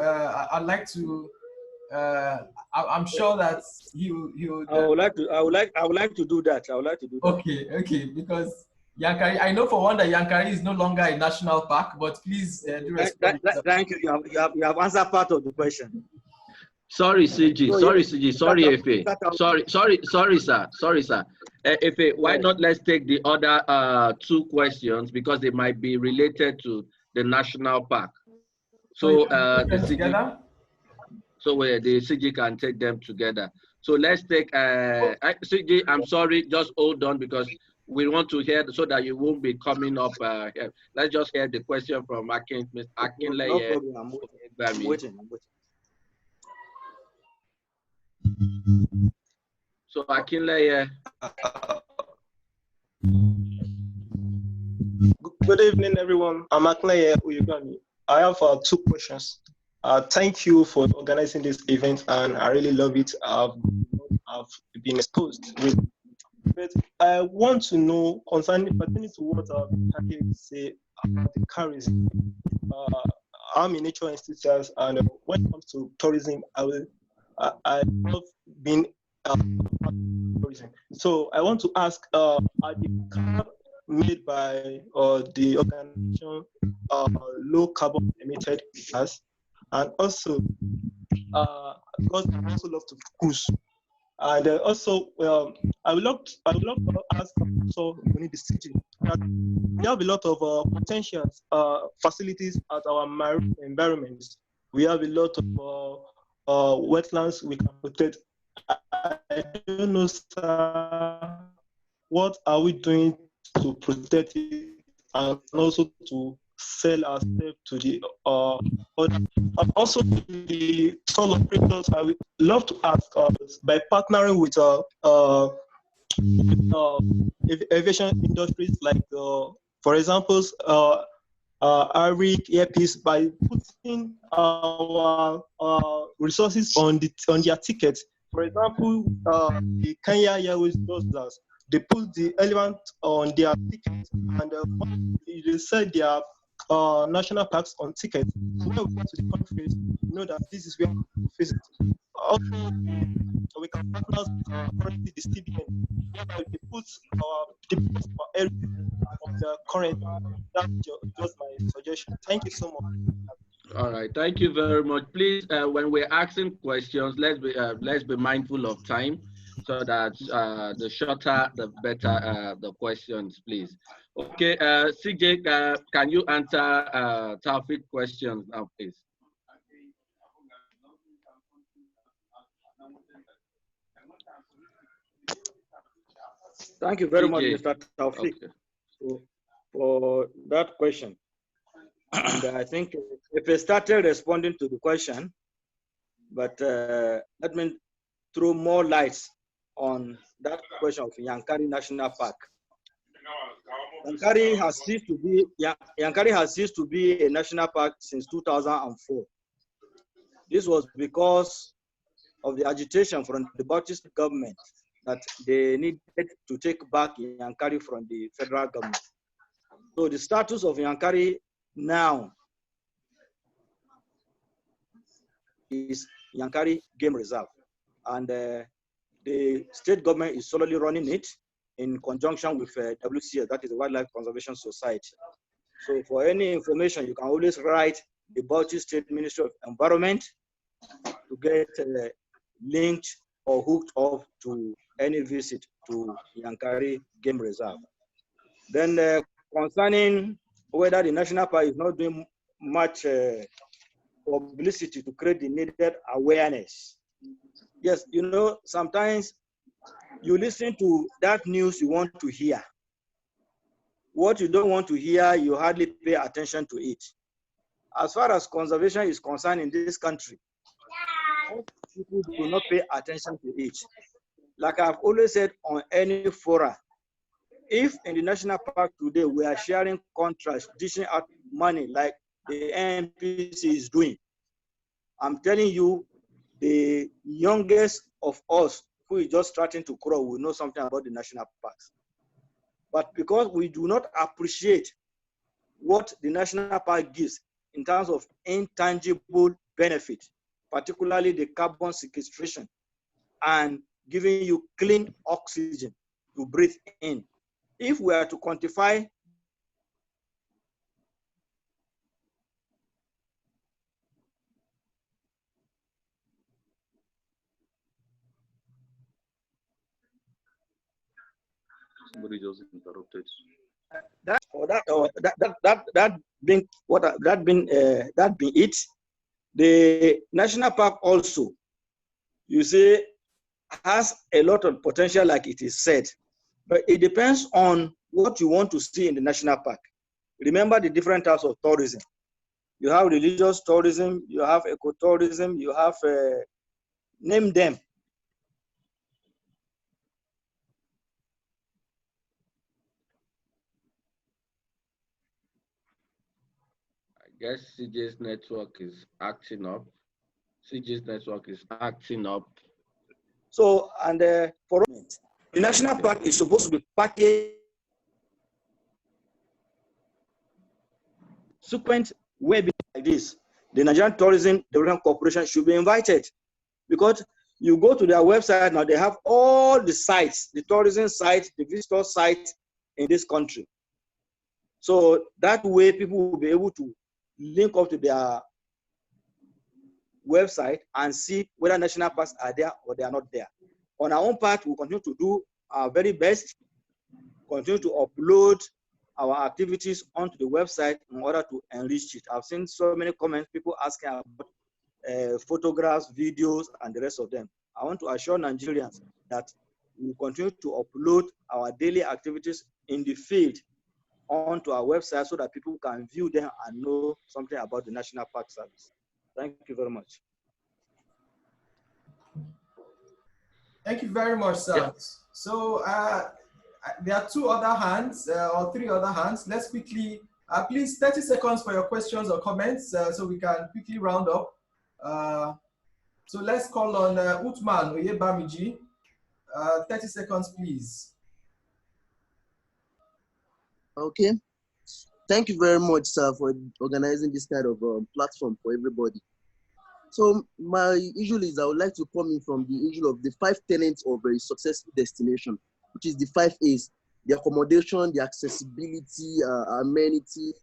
I'd like to. I'm sure that he would. I would like to do that. Okay, because Yankari, I know for one that Yankari is no longer a national park, but please do respond. Thank you. You have answered part of the question. Sorry, CG. Sorry, CG. Sorry, Efe. Sorry, sir. Efe, why not let's take the other 2 questions because they might be related to the national park. So the CG, the CG can take them together. So let's take CG. I'm sorry, just hold on because we want to hear so that you won't be coming up here. Let's just hear the question from Mr. Akinleye. No problem. I'm waiting. So Akinleye. Good evening, everyone. I'm Akinleye Oyedipe. I have 2 questions. Thank you for organizing this event, and I really love it. I've been exposed with. But I want to know pertaining to what Tacer say about the tourism. I'm a nature institute, and when it comes to tourism, I love being tourism. So I want to ask, are the cars made by the organization low carbon emitted cars? And also, because I also love to cruise. And also, I would love to ask also the city that we have a lot of potential facilities at our marine environments. We have a lot of wetlands we can protect. I don't know, sir, what are we doing to protect it and also to sell ourselves to the other. Also, the tour operators, I would love to ask by partnering with aviation industries like, for example, Arik, Airpeace, by putting our resources on their tickets. For example, the Kenya Airways does that. They put the element on their tickets, and they sell their national parks on tickets. So when we go to the countries, we know that this is where we visit. Also, we can partner currently the CBN. They put the best for everything on the current. That's just my suggestion. Thank you so much. All right, thank you very much. Please, when we're asking questions, let's be mindful of time, so that the shorter, the better the questions, please. Okay, CJ, can you answer Taufik questions now, please? Thank you very much, Mr. Taufik, for that question. And I think if I started responding to the question, but let me throw more lights on that question of Yankari National Park. Yankari has ceased to be a national park since 2004. This was because of the agitation from the Baptist government that they needed to take back Yankari from the federal government. So the status of Yankari now is Yankari Game Reserve. And the state government is solely running it in conjunction with WCS, that is the Wildlife Conservation Society. So for any information, you can always write the Bauchi State Ministry of Environment to get linked or hooked up to any visit to Yankari Game Reserve. Then concerning whether the national park is not doing much publicity to create the needed awareness. Yes, you know, sometimes you listen to that news you want to hear. What you don't want to hear, you hardly pay attention to it. As far as conservation is concerned in this country, people do not pay attention to it. Like I've always said on any fora, if in the national park today we are sharing contracts, dishing out money like the NPC is doing, I'm telling you, the youngest of us who is just starting to crawl will know something about the national parks. But because we do not appreciate what the national park gives in terms of intangible benefit, particularly the carbon sequestration and giving you clean oxygen to breathe in. If we are to quantify Somebody just interrupted. That being it, the national park also, you see, has a lot of potential, like it is said, but it depends on what you want to see in the national park. Remember the different types of tourism. You have religious tourism, you have ecotourism, you have name them. I guess CJ's network is acting up. CJ's network is acting up. So, and for the national park is supposed to be packaged subsequent webinars like this. The Nigerian Tourism Development Corporation should be invited, because you go to their website now, they have all the sites, the tourism sites, the visitor sites in this country. So that way people will be able to link up to their website and see whether national parks are there or they are not there. On our own part, we'll continue to do our very best, continue to upload our activities onto the website in order to enrich it. I've seen so many comments, people asking about photographs, videos, and the rest of them. I want to assure Nigerians that we will continue to upload our daily activities in the field onto our website so that people can view them and know something about the National Park Service. Thank you very much. Thank you very much, sir. Yeah. So there are two other hands or three other hands. Let's quickly, please, 30 seconds for your questions or comments so we can quickly round up. So let's call on Uthman Oyebamiji. 30 seconds, please. Okay. Thank you very much, sir, for organizing this kind of platform for everybody. So my issue is I would like to come in from the issue of the 5 tenets of a successful destination, which is the 5 A's: the accommodation, the accessibility, amenities,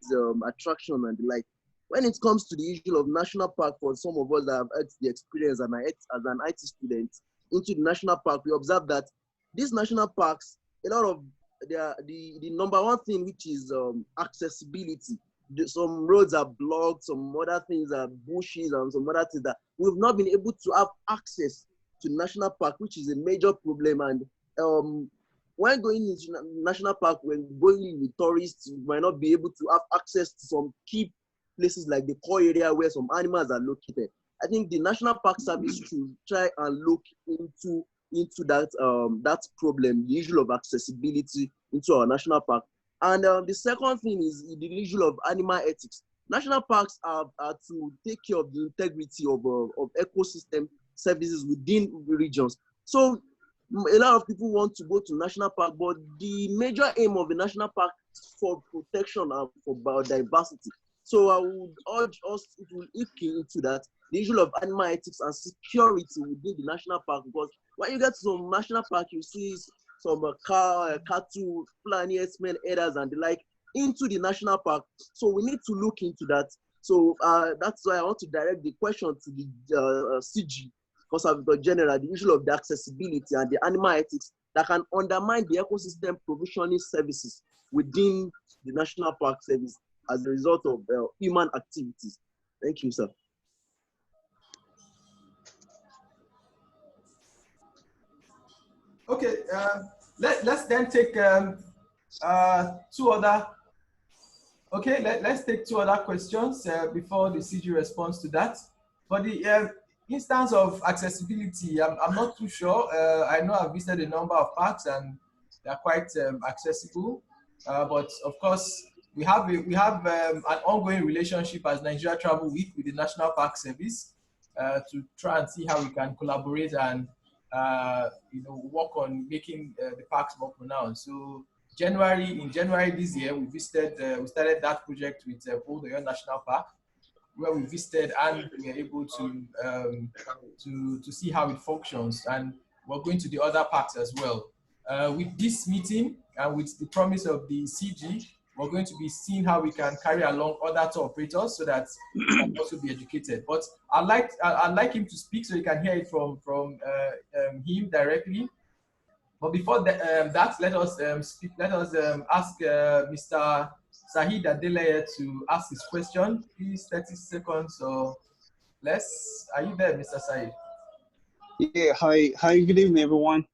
attraction, and the like. When it comes to the issue of national park, for some of us that have had the experience and as an IT student into the national park, we observe that these national parks, a lot of the number one thing, which is accessibility. Some roads are blocked, some other things are bushes, and some other things that we've not been able to have access to national park, which is a major problem. And when going into national park, when going with tourists, you might not be able to have access to some key places like the core area where some animals are located. I think the National Park Service should try and look into that problem, the issue of accessibility into our national park. And the second thing is the issue of animal ethics. National parks are to take care of the integrity of ecosystem services within regions. So a lot of people want to go to national park, but the major aim of the national park is for protection and for biodiversity. So I would urge us to look into that, the issue of animal ethics and security within the national park, because when you get to some national park, you see some cattle, Fulani herdsmen, herders, and the like into the national park. So we need to look into that. So that's why I want to direct the question to the CG, Conservator General, the issue of the accessibility and the animal ethics that can undermine the ecosystem provisioning services within the national park service as a result of human activities. Thank you, sir. Okay, let's then take two other. Okay, let's take two other questions before the CG responds to that. For the instance of accessibility, I'm not too sure. I know I've visited a number of parks and they're quite accessible, but of course we have an ongoing relationship as Nigeria Travel Week with the National Park Service to try and see how we can collaborate and work on making the parks more pronounced. So in January this year, we started that project with Ojuoko National Park, where we visited and we were able to see how it functions, and we're going to the other parks as well. With this meeting and with the promise of the CG, we're going to be seeing how we can carry along other tour operators so that we can also be educated. But I'd like him to speak so you can hear it from him directly. But before that, let us ask Mr. Sahid Adeoye to ask his question. Please, 30 seconds or less. Are you there, Mr. Sahid? Yeah, hi, good evening, everyone.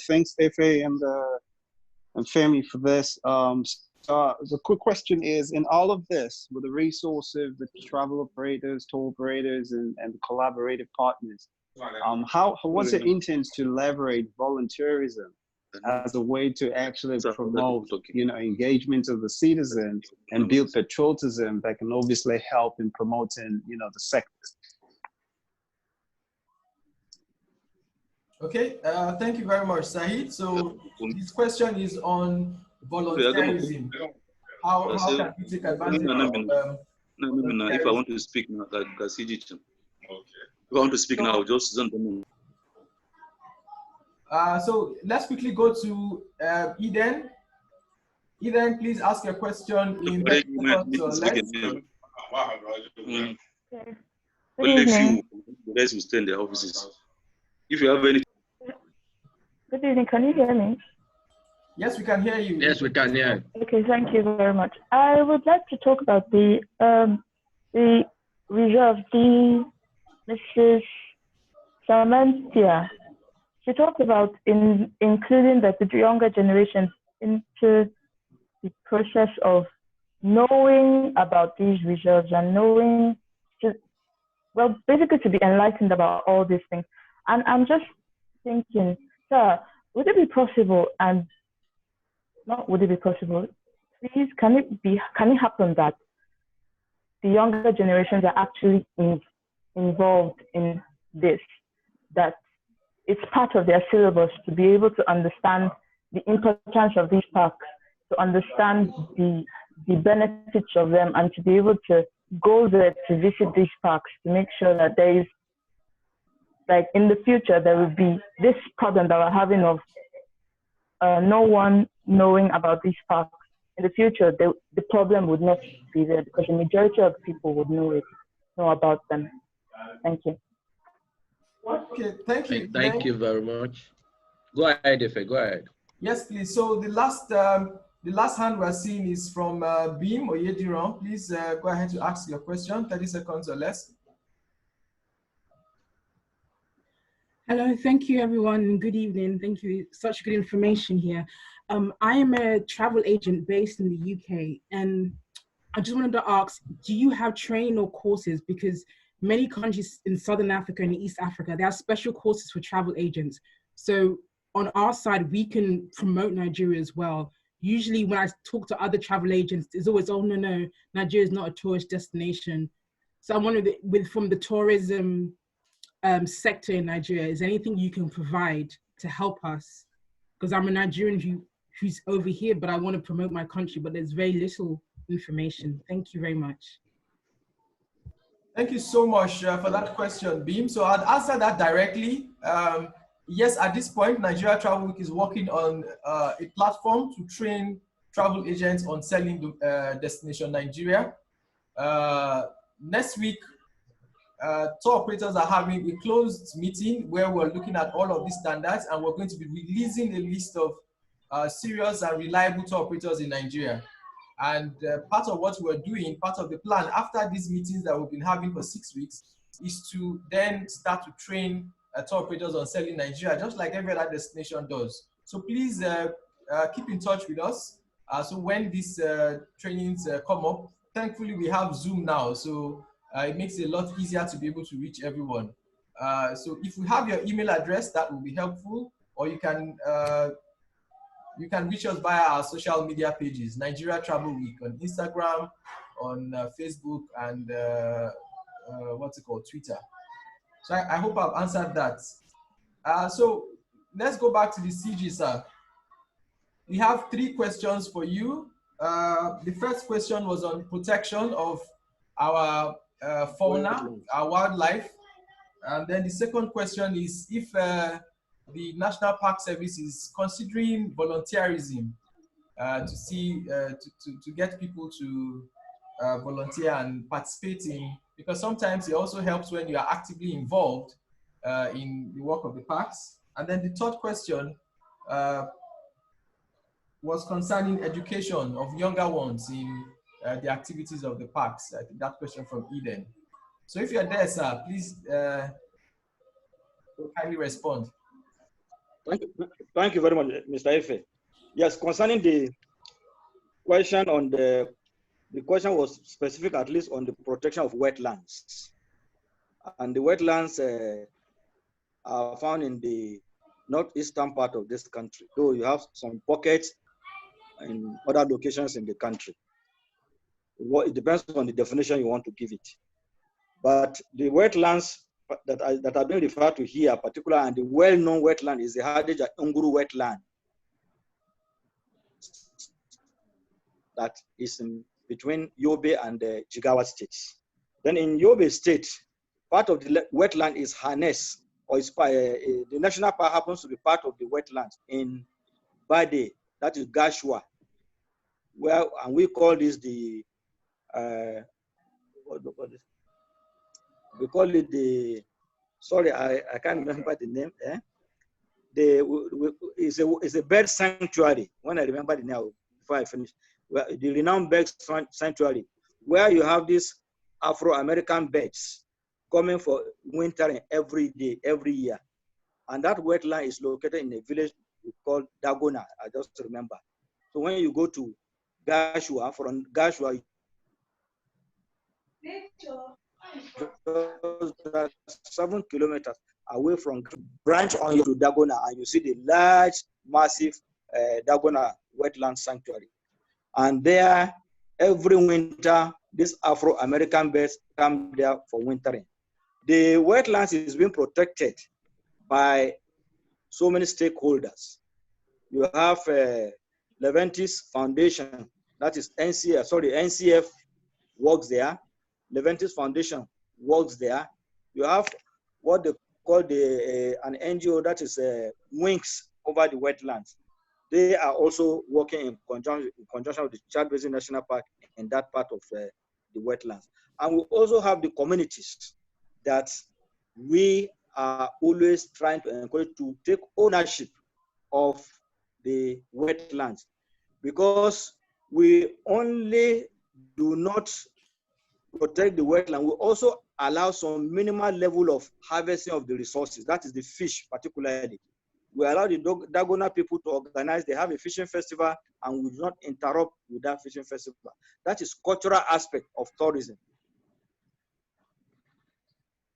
Thanks, Efe and Femi for this. The quick question is, in all of this, with the resources, the travel operators, tour operators, and collaborative partners, what's the intent to leverage volunteerism as a way to actually promote, engagement of the citizens and build patriotism that can obviously help in promoting, the sector? Okay, thank you very much, Sahid. So this question is on volunteerism. How can we take advantage of if I want to speak now, like CG. If I want to speak now, just so let's quickly go to Eden. Eden, please ask your question in 30 seconds or less. Only few, the rest will stay in their offices. If you have any. Good evening, can you hear me? Yes, we can hear you. Yes, we can hear you. Okay, thank you very much. I would like to talk about the reserve, the Mrs. Siamanta. She talked about including the younger generations into the process of knowing about these reserves and knowing, basically to be enlightened about all these things. And I'm just thinking, sir, would it be possible, and not would it be possible, please, can it happen that the younger generations are actually involved in this, that it's part of their syllabus to be able to understand the importance of these parks, to understand the benefits of them, and to be able to go there to visit these parks to make sure that there is, like in the future, there will be this problem that we're having of no one knowing about these parks. In the future, the problem would not be there because the majority of people would know about them. Thank you. Okay, thank you. Thank you very much. Go ahead, Ife, go ahead. Yes, please. So the last hand we're seeing is from Beam Oyedipe. Please go ahead to ask your question, 30 seconds or less. Hello, thank you everyone, and good evening. Thank you, such good information here. I am a travel agent based in the UK, and I just wanted to ask, do you have training or courses? Because many countries in Southern Africa and East Africa, there are special courses for travel agents. So on our side, we can promote Nigeria as well. Usually when I talk to other travel agents, it's always, oh, no, Nigeria is not a tourist destination. So I wondered, from the tourism sector in Nigeria? Is there anything you can provide to help us? Because I'm a Nigerian who's over here, but I want to promote my country, but there's very little information. Thank you very much. Thank you so much for that question, Beam. So I'd answer that directly. Yes, at this point, Nigeria Travel Week is working on a platform to train travel agents on selling Destination Nigeria. Next week, tour operators are having a closed meeting where we're looking at all of these standards, and we're going to be releasing a list of serious and reliable tour operators in Nigeria. And part of what we're doing, part of the plan after these meetings that we've been having for 6 weeks, is to then start to train tour operators on selling Nigeria, just like every other destination does. So please keep in touch with us. So when these trainings come up, thankfully we have Zoom now, so it makes it a lot easier to be able to reach everyone. So if we have your email address, that will be helpful, or you can reach us via our social media pages, Nigeria Travel Week on Instagram, on Facebook, and Twitter. So I hope I've answered that. So let's go back to the CG, sir. We have 3 questions for you. The first question was on protection of our fauna, our wildlife. And then the second question is if the National Park Service is considering volunteerism to get people to volunteer and participate in, because sometimes it also helps when you are actively involved in the work of the parks. And then the third question was concerning education of younger ones in the activities of the parks. I think that question from Eden. So if you're there, sir, please kindly respond. Thank you very much, Mr. Efe. Yes, concerning the question on the question was specific at least on the protection of wetlands. And the wetlands are found in the northeastern part of this country, though you have some pockets in other locations in the country. It depends on the definition you want to give it. But the wetlands that are being referred to here, particularly, and the well-known wetland is the Hadija Nguru wetland. That is in between Yobe and Jigawa states. Then in Yobe state, part of the wetland is Harness, or the national park happens to be part of the wetlands in Bade, that is Gashua, and we call this the we call it the, sorry, I can't remember the name. It's a bird sanctuary. When I remember the name before I finish, the renowned bird sanctuary, where you have these Afro-American birds coming for wintering every day, every year. And that wetland is located in a village called Dagona, I just remember. So when you go to Gashua, from Gashua, 7 kilometers away from branch on to Dagona, and you see the large, massive Dagona wetland sanctuary. And there, every winter, these Afro-American birds come there for wintering. The wetlands is being protected by so many stakeholders. You have Leventis Foundation, that is NCF works there. Leventis Foundation works there. You have what they call an NGO that is Wings over the wetlands. They are also working in conjunction with the Chad Basin National Park in that part of the wetlands. And we also have the communities that we are always trying to encourage to take ownership of the wetlands, because we only do not protect the wetland, we also allow some minimal level of harvesting of the resources, that is the fish particularly. We allow the Dagona people to organize, they have a fishing festival, and we do not interrupt with that fishing festival. That is cultural aspect of tourism.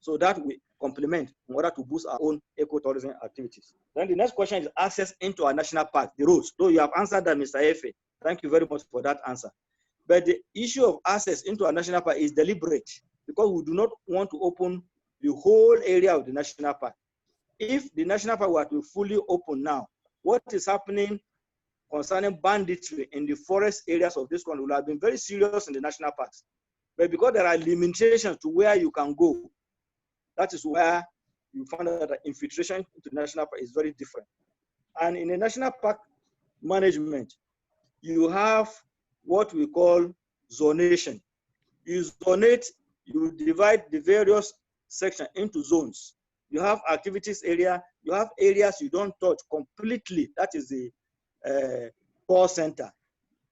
So that we complement in order to boost our own ecotourism activities. Then the next question is access into our national park, the roads. So you have answered that, Mr. Efe. Thank you very much for that answer. But the issue of access into our national park is deliberate, because we do not want to open the whole area of the national park. If the national park were to fully open now, what is happening concerning banditry in the forest areas of this country will have been very serious in the national parks. But because there are limitations to where you can go, that is where you find out that infiltration into the national park is very different. And in the national park management, you have what we call zonation. You zonate, you divide the various sections into zones. You have activities area, you have areas you don't touch completely. That is the call center.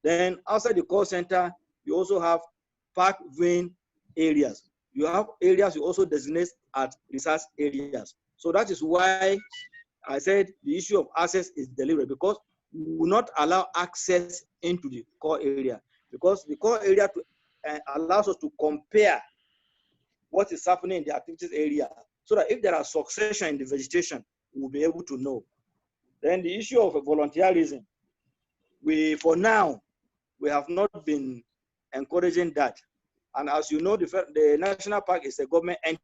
Then outside the call center, you also have park viewing areas. You have areas you also designate as research areas. So that is why I said the issue of access is deliberate, because we will not allow access into the core area, because the core area allows us to compare what is happening in the activities area, so that if there are succession in the vegetation, we will be able to know. Then the issue of volunteerism, for now, we have not been encouraging that. And as you know, the national park is a government entity.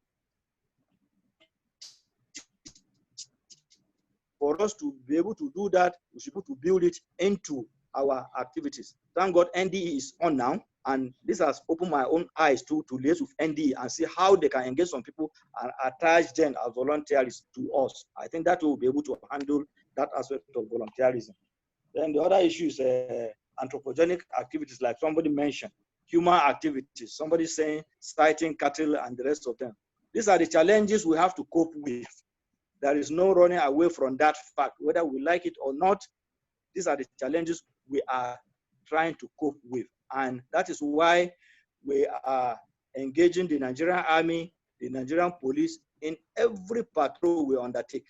For us to be able to do that, we should be able to build it into our activities. Thank God NDE is on now, and this has opened my own eyes to liaise with NDE and see how they can engage some people and attach them as volunteers to us. I think that will be able to handle that aspect of volunteerism. Then the other issue is anthropogenic activities, like somebody mentioned, human activities, somebody saying sighting cattle and the rest of them. These are the challenges we have to cope with. There is no running away from that fact, whether we like it or not. These are the challenges we are trying to cope with. And that is why we are engaging the Nigerian Army, the Nigerian police in every patrol we undertake.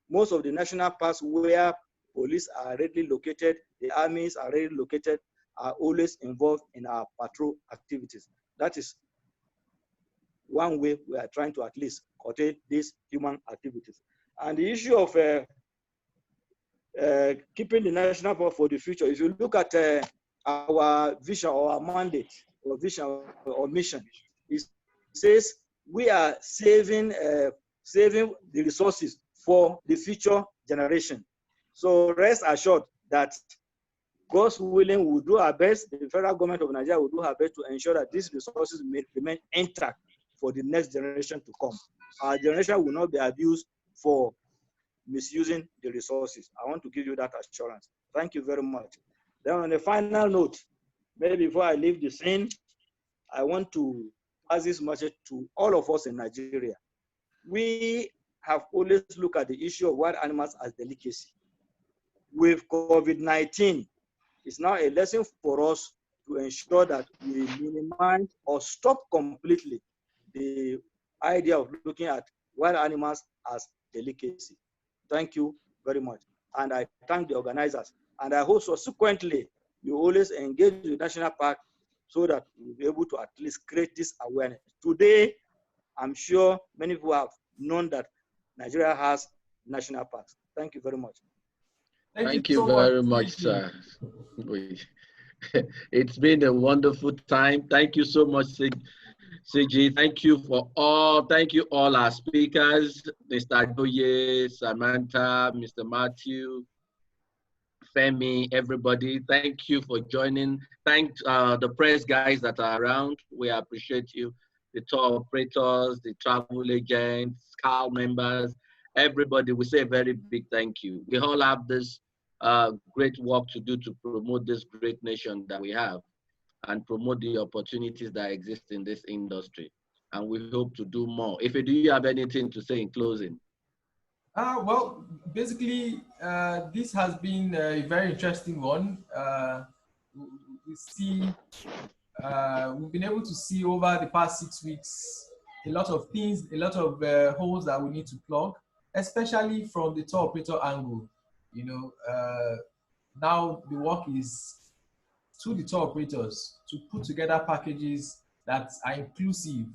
Most of the national parks where police are readily located, the armies are readily located, are always involved in our patrol activities. That is one way we are trying to at least curtail these human activities. And the issue of keeping the national park for the future, if you look at our vision or our mandate or vision or mission, it says we are saving the resources for the future generation. So rest assured that God's willing, we'll do our best. The federal government of Nigeria will do our best to ensure that these resources may remain intact for the next generation to come. Our generation will not be abused for misusing the resources. I want to give you that assurance. Thank you very much. Then on a final note, maybe before I leave the scene, I want to pass this message to all of us in Nigeria. We have always looked at the issue of wild animals as delicacy. With COVID-19, it's now a lesson for us to ensure that we minimize or stop completely the idea of looking at wild animals as delicacy. Thank you very much. And I thank the organizers. And I hope subsequently you always engage with the national park so that we'll be able to at least create this awareness. Today, I'm sure many people have known that Nigeria has national parks. Thank you very much. Thank you very much, sir. It's been a wonderful time. Thank you so much, CG. Thank you all our speakers, Mr. Adeoye, Siamanta, Mr. Matthew, Femi, everybody. Thank you for joining. Thank the press guys that are around. We appreciate you. The tour operators, the travel agents, CAL members, everybody. We say a very big thank you. We all have this great work to do to promote this great nation that we have and promote the opportunities that exist in this industry. And we hope to do more. If do you have anything to say in closing? Well, basically, this has been a very interesting one. We've been able to see over the past 6 weeks a lot of things, a lot of holes that we need to plug, especially from the tour operator angle. You know, now the work is to the tour operators to put together packages that are inclusive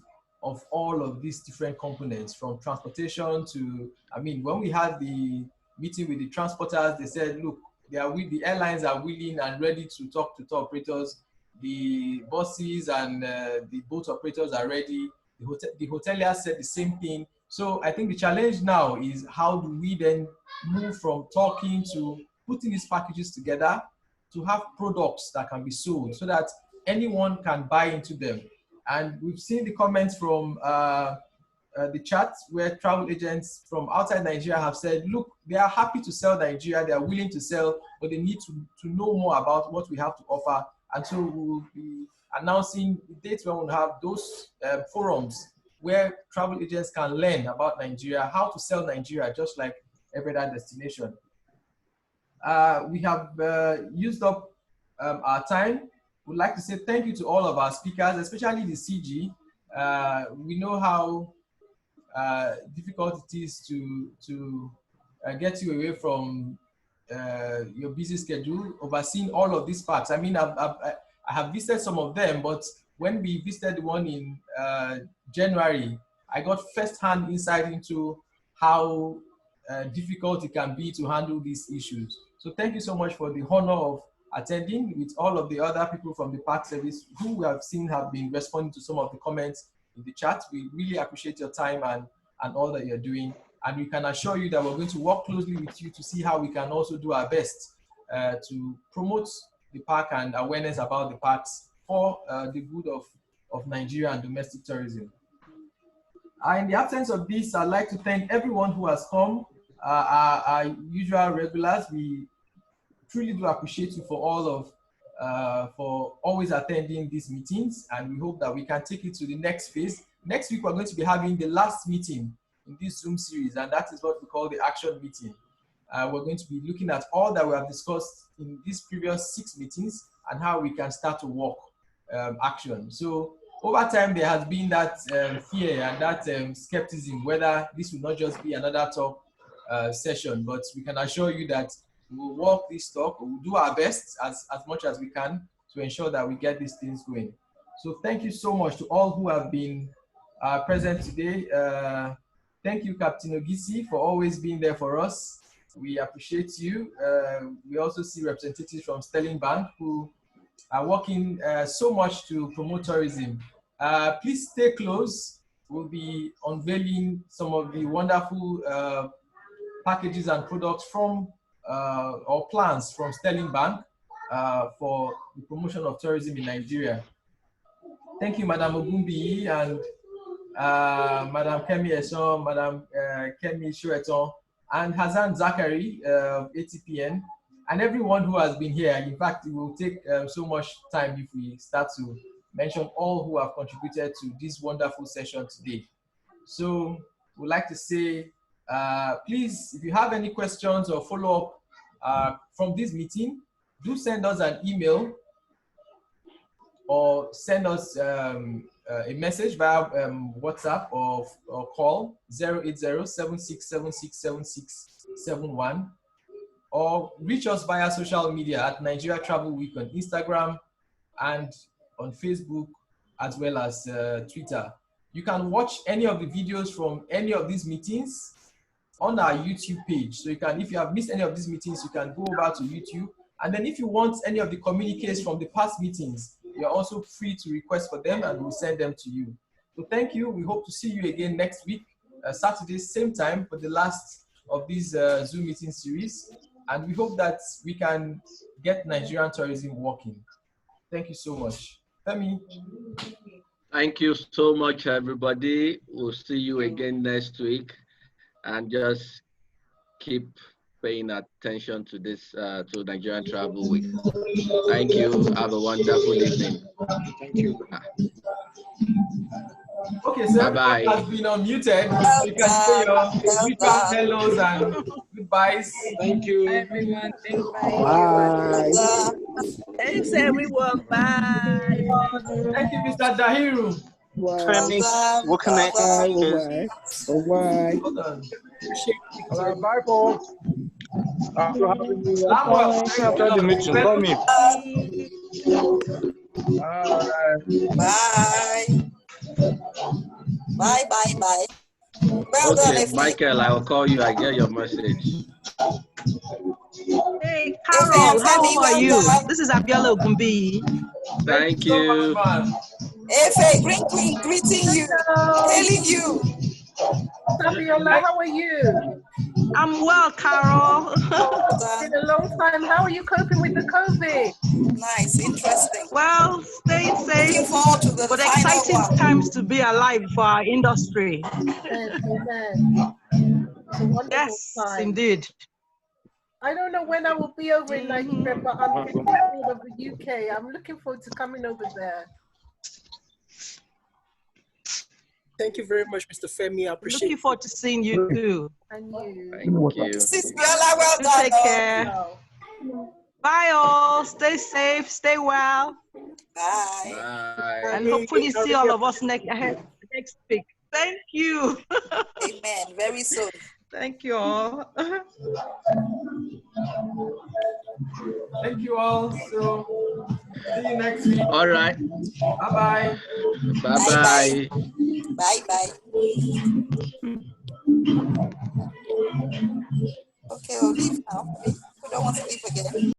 of all of these different components, from transportation to, I mean, when we had the meeting with the transporters, they said, look, the airlines are willing and ready to talk to tour operators. The buses and the boat operators are ready. The hoteliers said the same thing. So I think the challenge now is how do we then move from talking to putting these packages together to have products that can be sold so that anyone can buy into them. And we've seen the comments from the chat where travel agents from outside Nigeria have said, look, they are happy to sell Nigeria, they are willing to sell, but they need to know more about what we have to offer. And so we'll be announcing the dates when we'll have those forums where travel agents can learn about Nigeria, how to sell Nigeria, just like every other destination. We have used up our time. We'd like to say thank you to all of our speakers, especially the CG. We know how difficult it is to get you away from your busy schedule, overseeing all of these parks. I mean, I have visited some of them, but when we visited the one in January, I got first-hand insight into how difficult it can be to handle these issues. So thank you so much for the honor of attending with all of the other people from the park service who we have seen have been responding to some of the comments in the chat. We really appreciate your time and all that you're doing. And we can assure you that we're going to work closely with you to see how we can also do our best to promote the park and awareness about the parks for the good of Nigeria and domestic tourism. In the absence of this, I'd like to thank everyone who has come, our usual regulars. We truly do appreciate you for all of, for always attending these meetings, and we hope that we can take it to the next phase. Next week, we're going to be having the last meeting in this Zoom series, and that is what we call the action meeting. We're going to be looking at all that we have discussed in these previous 6 meetings and how we can start to work action. So over time, there has been that fear and that skepticism whether this will not just be another talk session, but we can assure you that we'll walk this talk, we'll do our best as much as we can to ensure that we get these things going. So thank you so much to all who have been present today. Thank you, Captain Ogisi, for always being there for us. We appreciate you. We also see representatives from Sterling Bank who are working so much to promote tourism. Please stay close. We'll be unveiling some of the wonderful packages and products from or plans from Sterling Bank for the promotion of tourism in Nigeria. Thank you, Madam Ogumbi and Madam Kemi Eson, Madam Kemi Shueton, and Hazan Zachary of ATPN, and everyone who has been here. In fact, it will take so much time if we start to mention all who have contributed to this wonderful session today. So we'd like to say, please, if you have any questions or follow-up from this meeting, do send us an email or send us a message via WhatsApp or call 080-7676-7671, or reach us via social media at Nigeria Travel Week on Instagram and on Facebook, as well as Twitter. You can watch any of the videos from any of these meetings on our YouTube page. So you can, if you have missed any of these meetings, you can go over to YouTube. And then if you want any of the communiques from the past meetings, you're also free to request for them and we'll send them to you. So thank you. We hope to see you again next week, Saturday, same time, for the last of this Zoom meeting series. And we hope that we can get Nigerian tourism working. Thank you so much. Femi. Thank you so much, everybody. We'll see you again next week. And just keep paying attention to this, to Nigerian Travel Week. Thank you. Have a wonderful evening. Thank you. Okay, so everyone has been unmuted. So you can say your usual hellos and goodbyes. Thank you. Bye, everyone. Thank you. Bye. Thanks, everyone. Bye. Thank you, Mr. Dahiru. Femi, we'll connect. Bye. Bye. Hold on. Bye, folks. After having me, After the meeting, call me. Bye. Bye, bye, bye. Well done, Okay, Michael, I'll call you. I get your message. Hey, Carol, how are you? This is Abiola Ogunbi. Thank you. Efe, greeting you, hailing you. Abiola, how are you? I'm well, Carol. It's been a long time. How are you coping with the COVID? Nice, interesting. Well, staying safe. Looking forward to the but final exciting one. times to be alive for our industry. Amen. It's a wonderful Yes, time. indeed. I don't know when I will be over in Nigeria, but I'm thinking of the UK. I'm looking forward to coming over there. Thank you very much, Mr. Femi. I appreciate it. Looking forward to seeing you too. And you. Thank you. Well done. Take care. Bye all. Stay safe. Stay well. Bye. Bye. And hopefully see all of us next week. Thank you. Amen. Very soon. Thank you all. Thank you all. So see you next week. All right. Bye-bye. Bye-bye. Bye-bye. Okay, we'll leave now. We don't want to leave again.